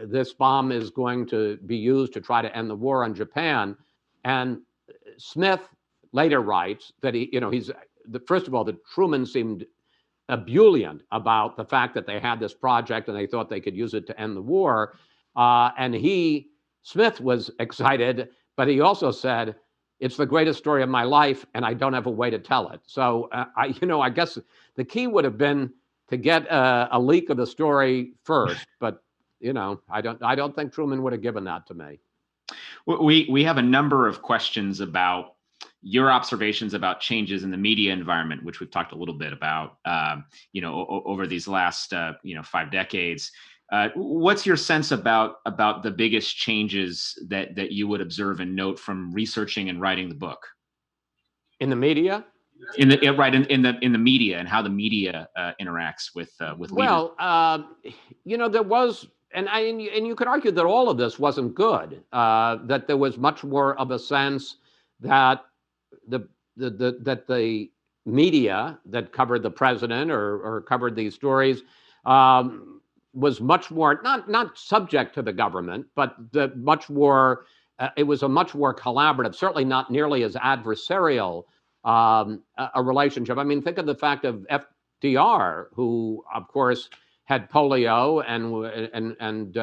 this bomb is going to be used to try to end the war on Japan. And Smith later writes that first of all, that Truman seemed ebullient about the fact that they had this project and they thought they could use it to end the war. And Smith was excited, but he also said, "It's the greatest story of my life, and I don't have a way to tell it." So I guess the key would have been to get a leak of the story first, but I don't think Truman would have given that to me. We have a number of questions about your observations about changes in the media environment, which we've talked a little bit about, over these last 5 decades. What's your sense about the biggest changes that you would observe and note from researching and writing the book? In the media? In the media, and how the media interacts with leaders. Well, there was, and you could argue that all of this wasn't good. That there was much more of a sense that the media that covered the president or covered these stories was much more not subject to the government, but much more it was a much more collaborative, certainly not nearly as adversarial a relationship. I mean, think of the fact of FDR, who, of course, had polio and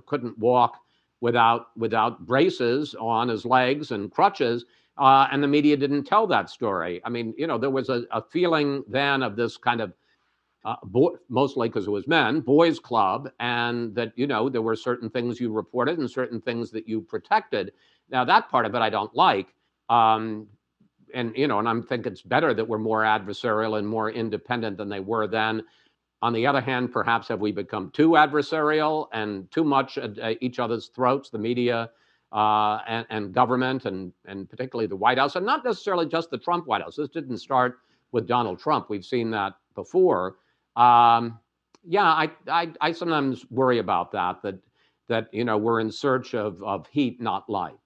couldn't walk without braces on his legs and crutches, and the media didn't tell that story. I mean, there was a feeling then of this kind of mostly because it was men, boys club, and that, there were certain things you reported and certain things that you protected. Now, that part of it I don't like. And I think it's better that we're more adversarial and more independent than they were then. On the other hand, perhaps have we become too adversarial and too much at each other's throats, the media and government, and particularly the White House, and not necessarily just the Trump White House. This didn't start with Donald Trump. We've seen that before. Yeah, I sometimes worry about that we're in search of heat, not light.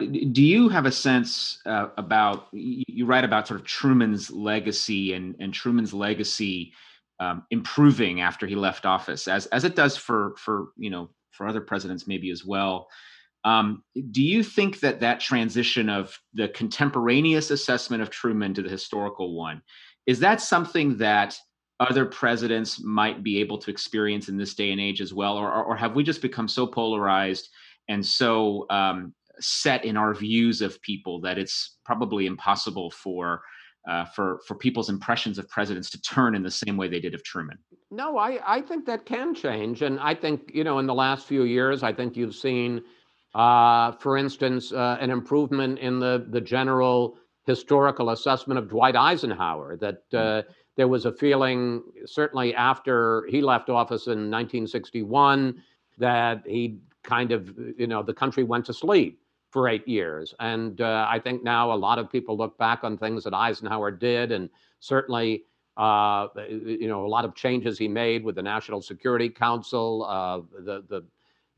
Do you have a sense about, you write about sort of Truman's legacy and Truman's legacy improving after he left office, as it does for other presidents maybe as well. Do you think that transition of the contemporaneous assessment of Truman to the historical one, is that something that other presidents might be able to experience in this day and age as well? Or have we just become so polarized and so set in our views of people that it's probably impossible for people's impressions of presidents to turn in the same way they did of Truman? No, I think that can change. And I think, in the last few years, I think you've seen, for instance, an improvement in the general historical assessment of Dwight Eisenhower, that there was a feeling, certainly after he left office in 1961, that he kind of, the country went to sleep for 8 years. And I think now a lot of people look back on things that Eisenhower did, and certainly, a lot of changes he made with the National Security Council,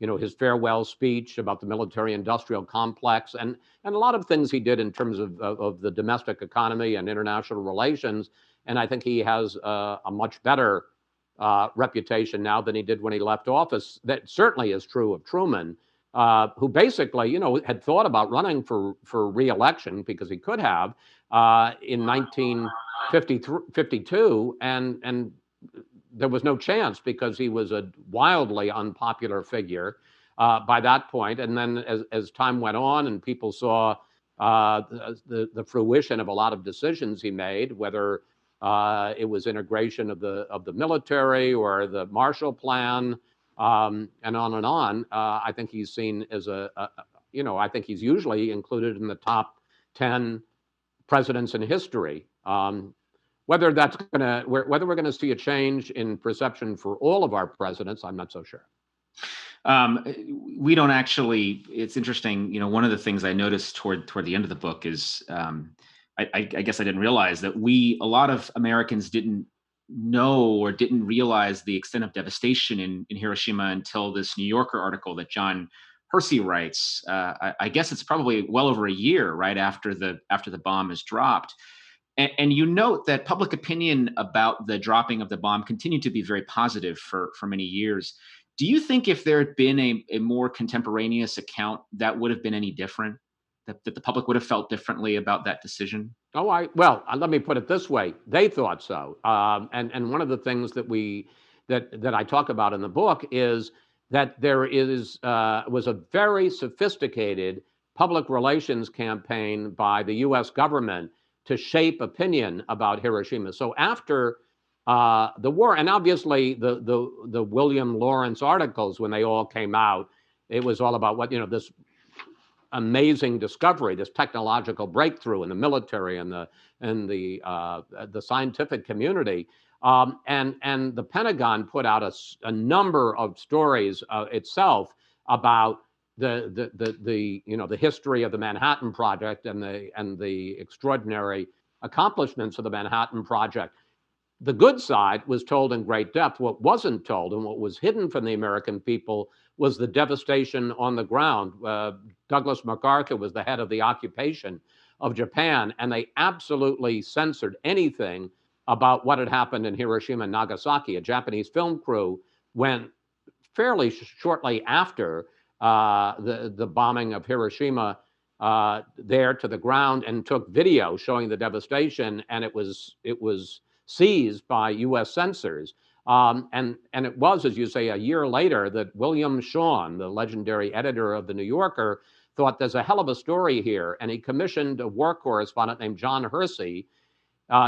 his farewell speech about the military-industrial complex, and a lot of things he did in terms of the domestic economy and international relations. And I think he has a much better reputation now than he did when he left office. That certainly is true of Truman, who basically, had thought about running for re-election, because he could have, in 1952, and there was no chance because he was a wildly unpopular figure by that point. And then as time went on and people saw the fruition of a lot of decisions he made, whether it was integration of the military or the Marshall Plan, and on and on. I think he's seen as I think he's usually included in the top 10 presidents in history. Whether we're going to see a change in perception for all of our presidents, I'm not so sure. We don't actually. It's interesting. One of the things I noticed toward the end of the book is, I guess I didn't realize that a lot of Americans didn't know or didn't realize the extent of devastation in Hiroshima until this New Yorker article that John Hersey writes. I guess it's probably well over a year right after the bomb is dropped. And you note that public opinion about the dropping of the bomb continued to be very positive for many years. Do you think if there had been a more contemporaneous account, that would have been any different? That the public would have felt differently about that decision? Well, let me put it this way. They thought so. And one of the things that I talk about in the book is that there was a very sophisticated public relations campaign by the U.S. government to shape opinion about Hiroshima. So after the war, and obviously the William Lawrence articles, when they all came out, it was all about this amazing discovery, this technological breakthrough in the military and the scientific community. And the Pentagon put out a number of stories itself about the history of the Manhattan Project and the extraordinary accomplishments of the Manhattan Project. The good side was told in great depth. What wasn't told and what was hidden from the American people was the devastation on the ground. Douglas MacArthur was the head of the occupation of Japan, and they absolutely censored anything about what had happened in Hiroshima and Nagasaki. A Japanese film crew went fairly shortly after the bombing of Hiroshima there to the ground, and took video showing the devastation, and it was seized by U.S. censors. And it was, as you say, a year later that William Shawn, the legendary editor of the New Yorker, thought there's a hell of a story here, and he commissioned a war correspondent named John Hersey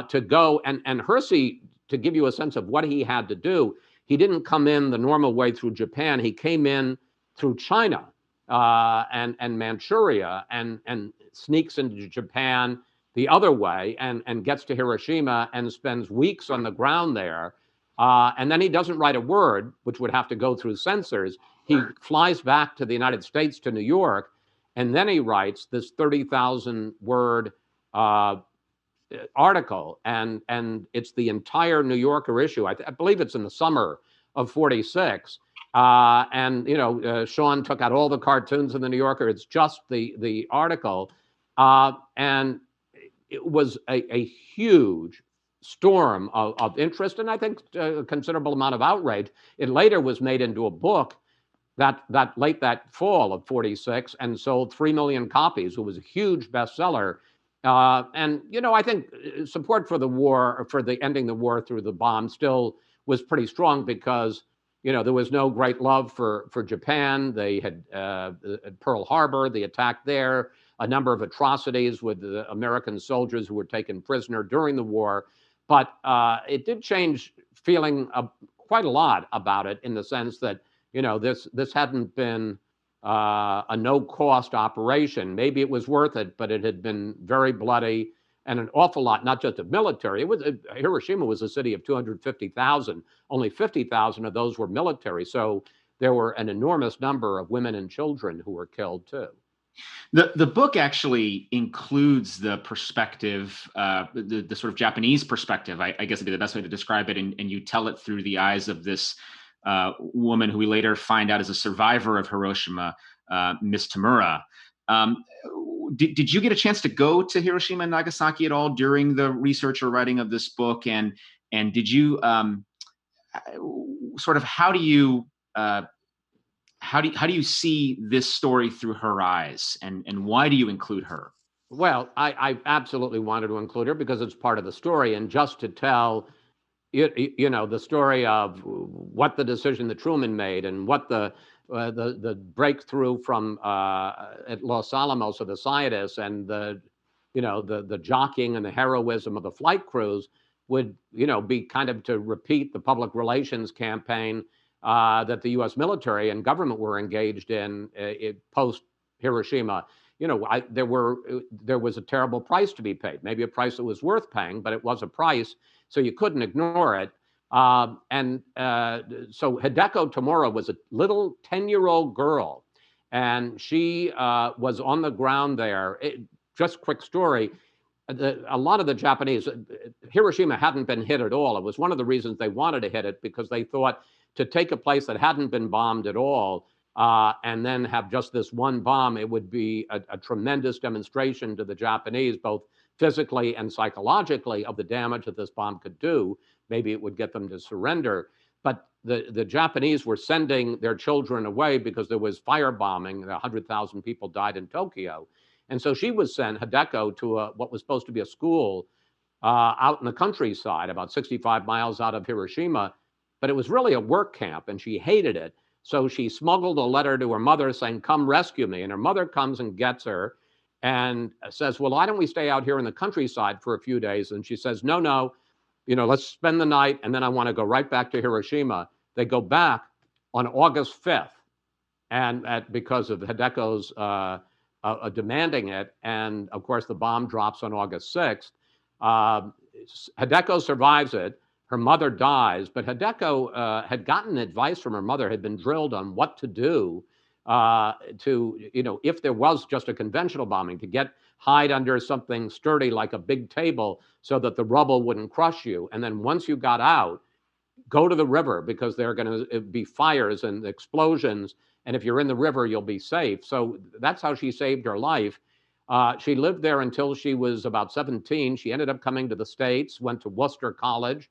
to go. And Hersey, to give you a sense of what he had to do, he didn't come in the normal way through Japan. He came in through China and Manchuria, and sneaks into Japan the other way, and gets to Hiroshima and spends weeks on the ground there. And then he doesn't write a word, which would have to go through censors. He flies back to the United States, to New York, and then he writes this 30,000 word article, and it's the entire New Yorker issue. I believe it's in the summer of '46. And Shawn took out all the cartoons in the New Yorker. It's just the article, and it was a huge storm of interest, and I think a considerable amount of outrage. It later was made into a book that late that fall of '46 and sold 3 million copies. It was a huge bestseller. And I think support for the war, for the ending the war through the bomb, still was pretty strong, because there was no great love for Japan. They had Pearl Harbor, the attack there, a number of atrocities with the American soldiers who were taken prisoner during the war. But it did change feeling quite a lot about it, in the sense that this hadn't been a no-cost operation. Maybe it was worth it, but it had been very bloody, and an awful lot, not just of military. Hiroshima was a city of 250,000. Only 50,000 of those were military. So there were an enormous number of women and children who were killed too. The book actually includes the perspective, the sort of Japanese perspective, I guess would be the best way to describe it. And you tell it through the eyes of this woman who we later find out is a survivor of Hiroshima, Miss Tamura. Did you get a chance to go to Hiroshima and Nagasaki at all during the research or writing of this book? And did you sort of how do you see this story through her eyes, and why do you include her? Well, I absolutely wanted to include her because it's part of the story, and just to tell the story of what the decision that Truman made, and what the breakthrough from at Los Alamos of the scientists, and the jockeying and the heroism of the flight crews would be kind of to repeat the public relations campaign that the U.S. military and government were engaged in post Hiroshima. There was a terrible price to be paid, maybe a price that was worth paying, but it was a price, so you couldn't ignore it. So Hideko Tamura was a little 10-year-old girl, and she was on the ground there. Just quick story. A lot of the Japanese, Hiroshima hadn't been hit at all. It was one of the reasons they wanted to hit it, because they thought to take a place that hadn't been bombed at all and then have just this one bomb, it would be a tremendous demonstration to the Japanese, both physically and psychologically, of the damage that this bomb could do. Maybe it would get them to surrender. But the Japanese were sending their children away because there was firebombing. 100,000 people died in Tokyo. And so she was sent, Hideko, to what was supposed to be a school out in the countryside, about 65 miles out of Hiroshima. But it was really a work camp, and she hated it. So she smuggled a letter to her mother saying, "Come rescue me." And her mother comes and gets her and says, "Well, why don't we stay out here in the countryside for a few days?" And she says, no, let's spend the night, and then I want to go right back to Hiroshima. They go back on August 5th, and because of Hideko's demanding it. And of course, the bomb drops on August 6th. Hideko survives it. Her mother dies, but Hideko had gotten advice from her mother, had been drilled on what to do if there was just a conventional bombing, to hide under something sturdy like a big table so that the rubble wouldn't crush you. And then once you got out, go to the river, because there are going to be fires and explosions. And if you're in the river, you'll be safe. So that's how she saved her life. She lived there until she was about 17. She ended up coming to the States, went to Worcester College,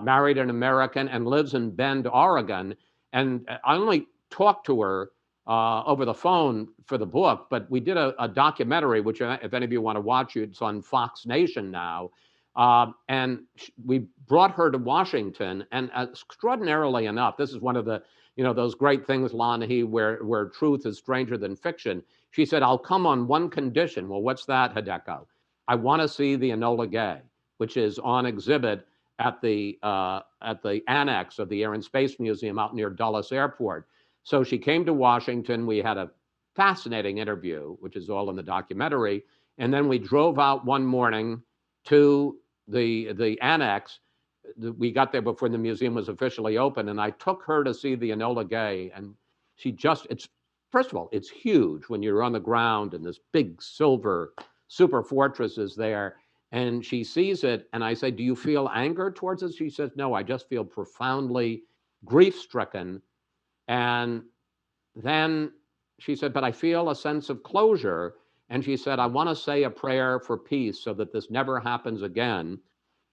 married an American, and lives in Bend, Oregon. And I only talked to her over the phone for the book, but we did a documentary, which if any of you want to watch it, it's on Fox Nation now. And we brought her to Washington, and extraordinarily enough, this is one of the, those great things, Lanhi, where truth is stranger than fiction. She said, "I'll come on one condition." Well, what's that, Hideko? "I want to see the Enola Gay, which is on exhibit at the annex of the Air and Space Museum out near Dulles Airport." So she came to Washington. We had a fascinating interview, which is all in the documentary. And then we drove out one morning to the annex. We got there before the museum was officially open, and I took her to see the Enola Gay. And first of all, it's huge when you're on the ground and this big silver super fortress is there. And she sees it, and I say, "Do you feel anger towards it?" She says, "No, I just feel profoundly grief-stricken." And then she said, "But I feel a sense of closure." And she said, "I want to say a prayer for peace so that this never happens again."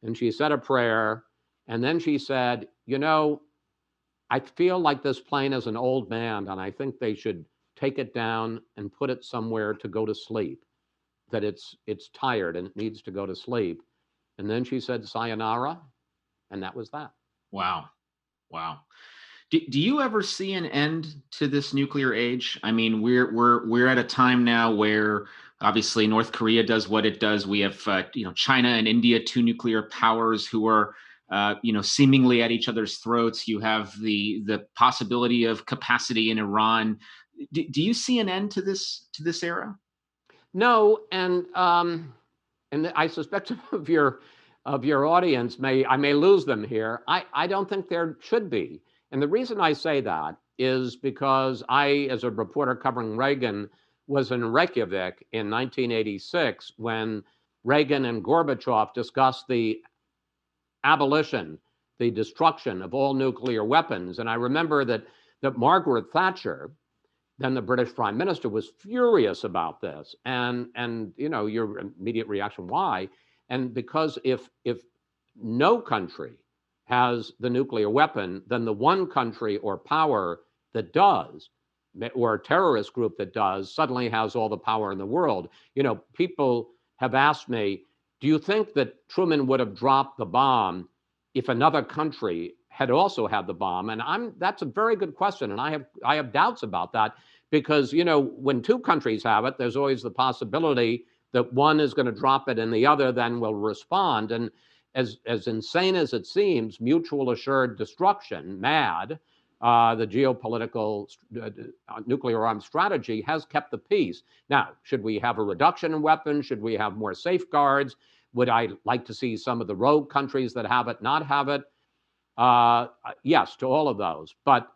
And she said a prayer. And then she said, "I feel like this plane is an old man, and I think they should take it down and put it somewhere to go to sleep, that it's tired and it needs to go to sleep." And then she said, "Sayonara." And that was that. Wow. Wow. Do you ever see an end to this nuclear age? I mean, we're at a time now where obviously North Korea does what it does. We have China and India, two nuclear powers who are seemingly at each other's throats. You have the possibility of capacity in Iran. Do you see an end to this era? No, and I suspect some of your audience I may lose them here. I don't think there should be. And the reason I say that is because I, as a reporter covering Reagan, was in Reykjavik in 1986 when Reagan and Gorbachev discussed the abolition, the destruction of all nuclear weapons. And I remember that Margaret Thatcher, then the British Prime Minister, was furious about this. And your immediate reaction, why? And because if no country has the nuclear weapon, then the one country or power that does, or a terrorist group that does, suddenly has all the power in the world. People have asked me, do you think that Truman would have dropped the bomb if another country had also had the bomb? And that's a very good question. And I have doubts about that because, when two countries have it, there's always the possibility that one is going to drop it and the other then will respond. And as insane as it seems, mutual assured destruction, MAD, the geopolitical nuclear arms strategy, has kept the peace. Now, should we have a reduction in weapons? Should we have more safeguards? Would I like to see some of the rogue countries that have it not have it? Yes, to all of those. But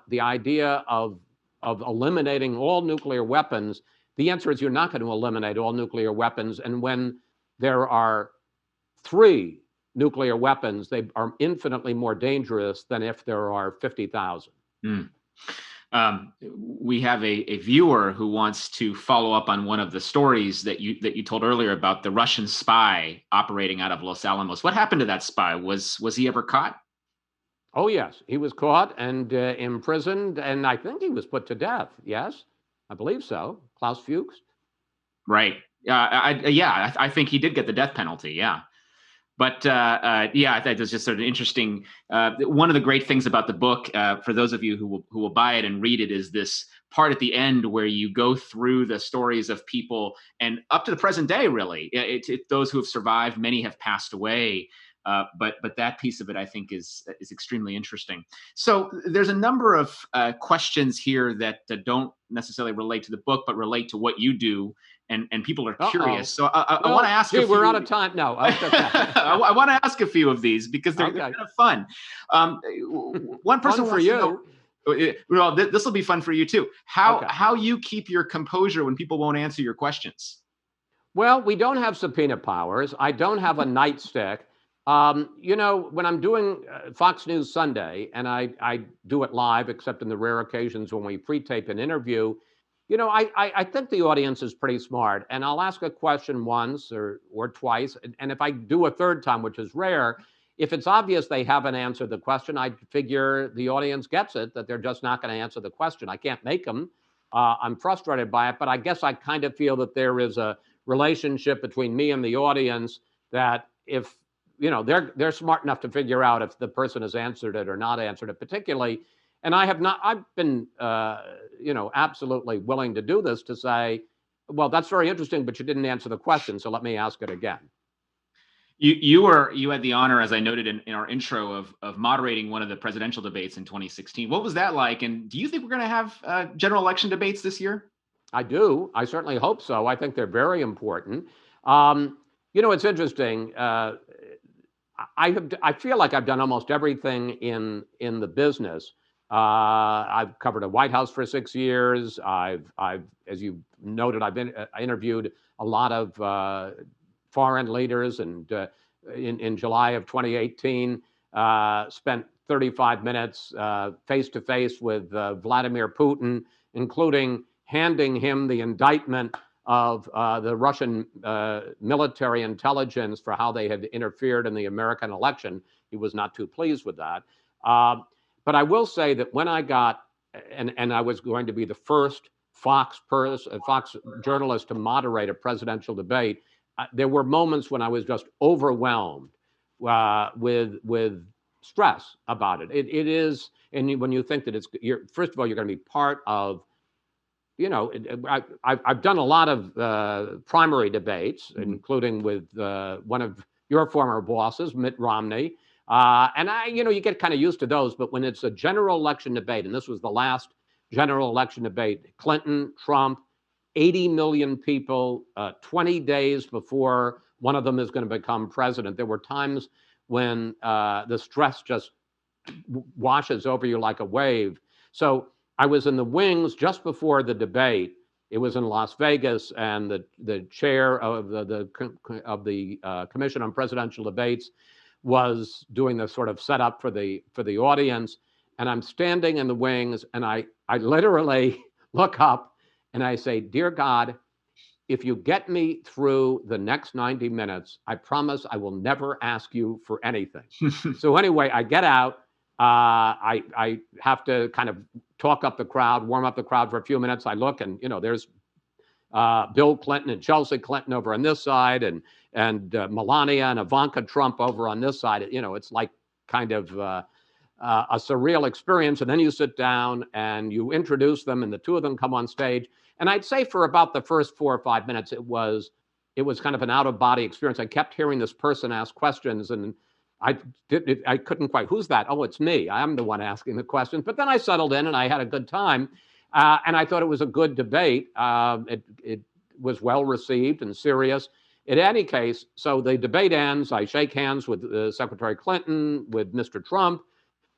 the idea of eliminating all nuclear weapons, the answer is you're not going to eliminate all nuclear weapons. And when there are 3 nuclear weapons, they are infinitely more dangerous than if there are 50,000. We have a viewer who wants to follow up on one of the stories that you told earlier about the Russian spy operating out of Los Alamos. What happened to that spy? Was he ever caught? Oh, yes. He was caught and imprisoned, and I think he was put to death. Yes, I believe so. Klaus Fuchs. Right. I think he did get the death penalty. Yeah. But I think it's just sort of interesting. One of the great things about the book, for those of you who will buy it and read it, is this part at the end where you go through the stories of people, and up to the present day, really, those who have survived. Many have passed away, but that piece of it, I think, is extremely interesting. So there's a number of questions here that don't necessarily relate to the book, but relate to what you do. And people are curious. So I want to ask you. We're out of time. No. I want to ask a few of these because they're kind of fun. One person fun for you. Well, this will be fun for you too. How you keep your composure when people won't answer your questions? Well, we don't have subpoena powers. I don't have a nightstick. When I'm doing Fox News Sunday, and I do it live, except in the rare occasions when we pre-tape an interview, I think the audience is pretty smart, and I'll ask a question once or twice. And if I do a third time, which is rare, if it's obvious they haven't answered the question, I figure the audience gets it, that they're just not going to answer the question. I can't make them. I'm frustrated by it, but I guess I kind of feel that there is a relationship between me and the audience that if they're smart enough to figure out if the person has answered it or not answered it, particularly. And I've been absolutely willing to do this, to say, well, that's very interesting, but you didn't answer the question, so let me ask it again. You had the honor, as I noted in our intro, of moderating one of the presidential debates in 2016. What was that like? And do you think we're going to have general election debates this year? I do. I certainly hope so. I think they're very important. It's interesting. I feel like I've done almost everything in the business. I've covered a White House for 6 years. I've as you noted, I interviewed a lot of foreign leaders, and in July of 2018, spent 35 minutes face to face with Vladimir Putin, including handing him the indictment of the Russian military intelligence for how they had interfered in the American election. He was not too pleased with that. But I will say that when I got, and I was going to be the first Fox journalist to moderate a presidential debate, there were moments when I was just overwhelmed with stress about it. It is, and when you think that first of all, you're going to be part of, I've done a lot of primary debates, including with one of your former bosses, Mitt Romney. And you get kind of used to those, but when it's a general election debate, and this was the last general election debate, Clinton, Trump, 80 million people, 20 days before one of them is going to become president, there were times when the stress just washes over you like a wave. So I was in the wings just before the debate. It was in Las Vegas, and the chair of the Commission on Presidential Debates was doing the sort of setup for the audience, and I'm standing in the wings, and I literally look up and I say, "Dear God, if you get me through the next 90 minutes, I promise I will never ask you for anything." So anyway, I get out. I have to kind of talk up the crowd, warm up the crowd for a few minutes. I look, and there's Bill Clinton and Chelsea Clinton over on this side, and Melania and Ivanka Trump over on this side. It's like kind of a surreal experience. And then you sit down and you introduce them, and the two of them come on stage. And I'd say for about the first 4 or 5 minutes, it was kind of an out-of-body experience. I kept hearing this person ask questions, and I couldn't quite, who's that? Oh, it's me. I'm the one asking the questions. But then I settled in and I had a good time. And I thought it was a good debate. It was well received and serious. In any case, so the debate ends. I shake hands with Secretary Clinton, with Mr. Trump.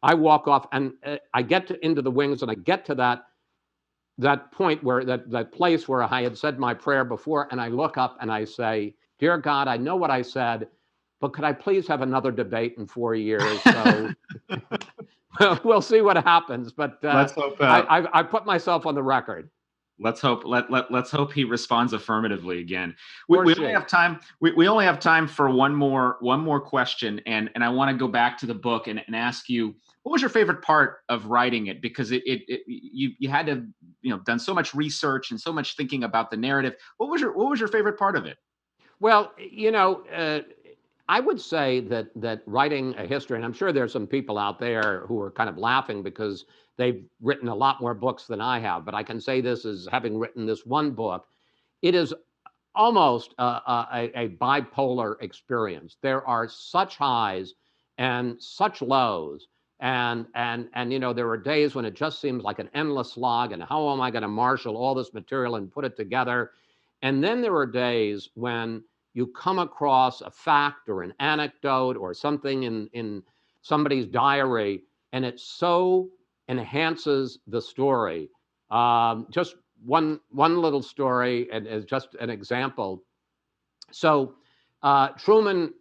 I walk off, and I get into the wings, and I get to that point where that place where I had said my prayer before, and I look up and I say, "Dear God, I know what I said, but could I please have another debate in 4 years?" So we'll see what happens. But let's hope. I put myself on the record. Let's hope. Let's hope he responds affirmatively again. We only have time. We only have time for one more question, and I want to go back to the book and ask you, what was your favorite part of writing it? Because you had to done so much research and so much thinking about the narrative. What was your favorite part of it? Well, I would say that writing a history, and I'm sure there's some people out there who are kind of laughing because they've written a lot more books than I have, but I can say this as having written this one book, it is almost a bipolar experience. There are such highs and such lows, and there are days when it just seems like an endless slog, and how am I going to marshal all this material and put it together? And then there are days when you come across a fact or an anecdote or something in somebody's diary, and it so enhances the story. Just one little story, and as just an example. So Truman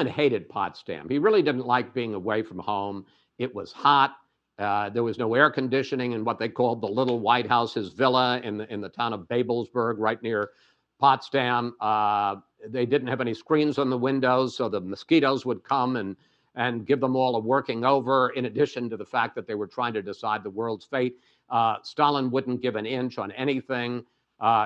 hated Potsdam. He really didn't like being away from home. It was hot. There was no air conditioning in what they called the Little White House, his villa in the town of Babelsberg, right near Potsdam. They didn't have any screens on the windows, so the mosquitoes would come and give them all a working over, in addition to the fact that they were trying to decide the world's fate. Stalin wouldn't give an inch on anything.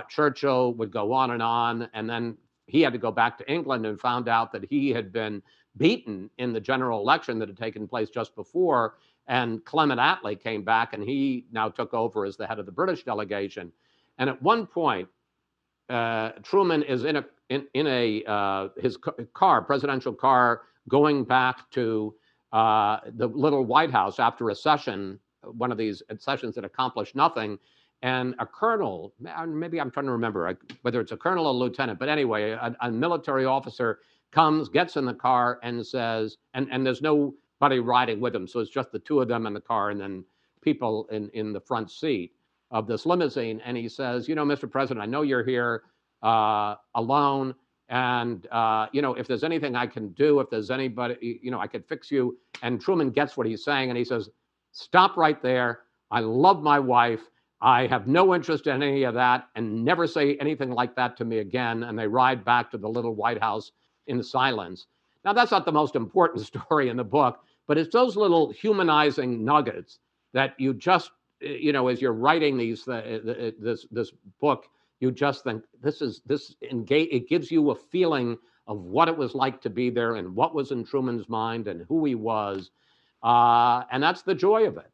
Churchill would go on, and then he had to go back to England and found out that he had been beaten in the general election that had taken place just before. And Clement Attlee came back, and he now took over as the head of the British delegation. And at one point, Truman is in his car, presidential car, going back to the little White House after a session, one of these sessions that accomplished nothing. And a colonel, maybe I'm trying to remember whether it's a colonel or lieutenant, but anyway, a military officer comes, gets in the car, and says, and there's nobody riding with him, so it's just the two of them in the car, and then people in the front seat of this limousine. And he says, Mr. President, I know you're here alone, and if there's anything I can do, if there's anybody, I could fix you. And Truman gets what he's saying, and he says, stop right there. I love my wife. I have no interest in any of that, and never say anything like that to me again. And they ride back to the little White House in silence. Now, that's not the most important story in the book, but it's those little humanizing nuggets that you just, as you're writing this book, you just think it gives you a feeling of what it was like to be there and what was in Truman's mind and who he was. And that's the joy of it.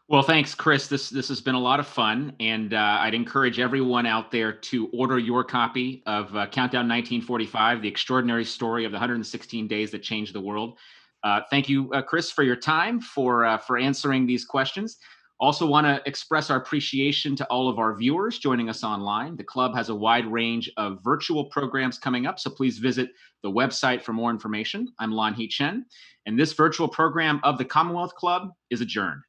Well, thanks, Chris. This has been a lot of fun, and I'd encourage everyone out there to order your copy of Countdown 1945, The Extraordinary Story of the 116 Days That Changed the World. Thank you, Chris, for your time, for answering these questions. Also want to express our appreciation to all of our viewers joining us online. The club has a wide range of virtual programs coming up, so please visit the website for more information. I'm Lan Hee Chen, and this virtual program of the Commonwealth Club is adjourned.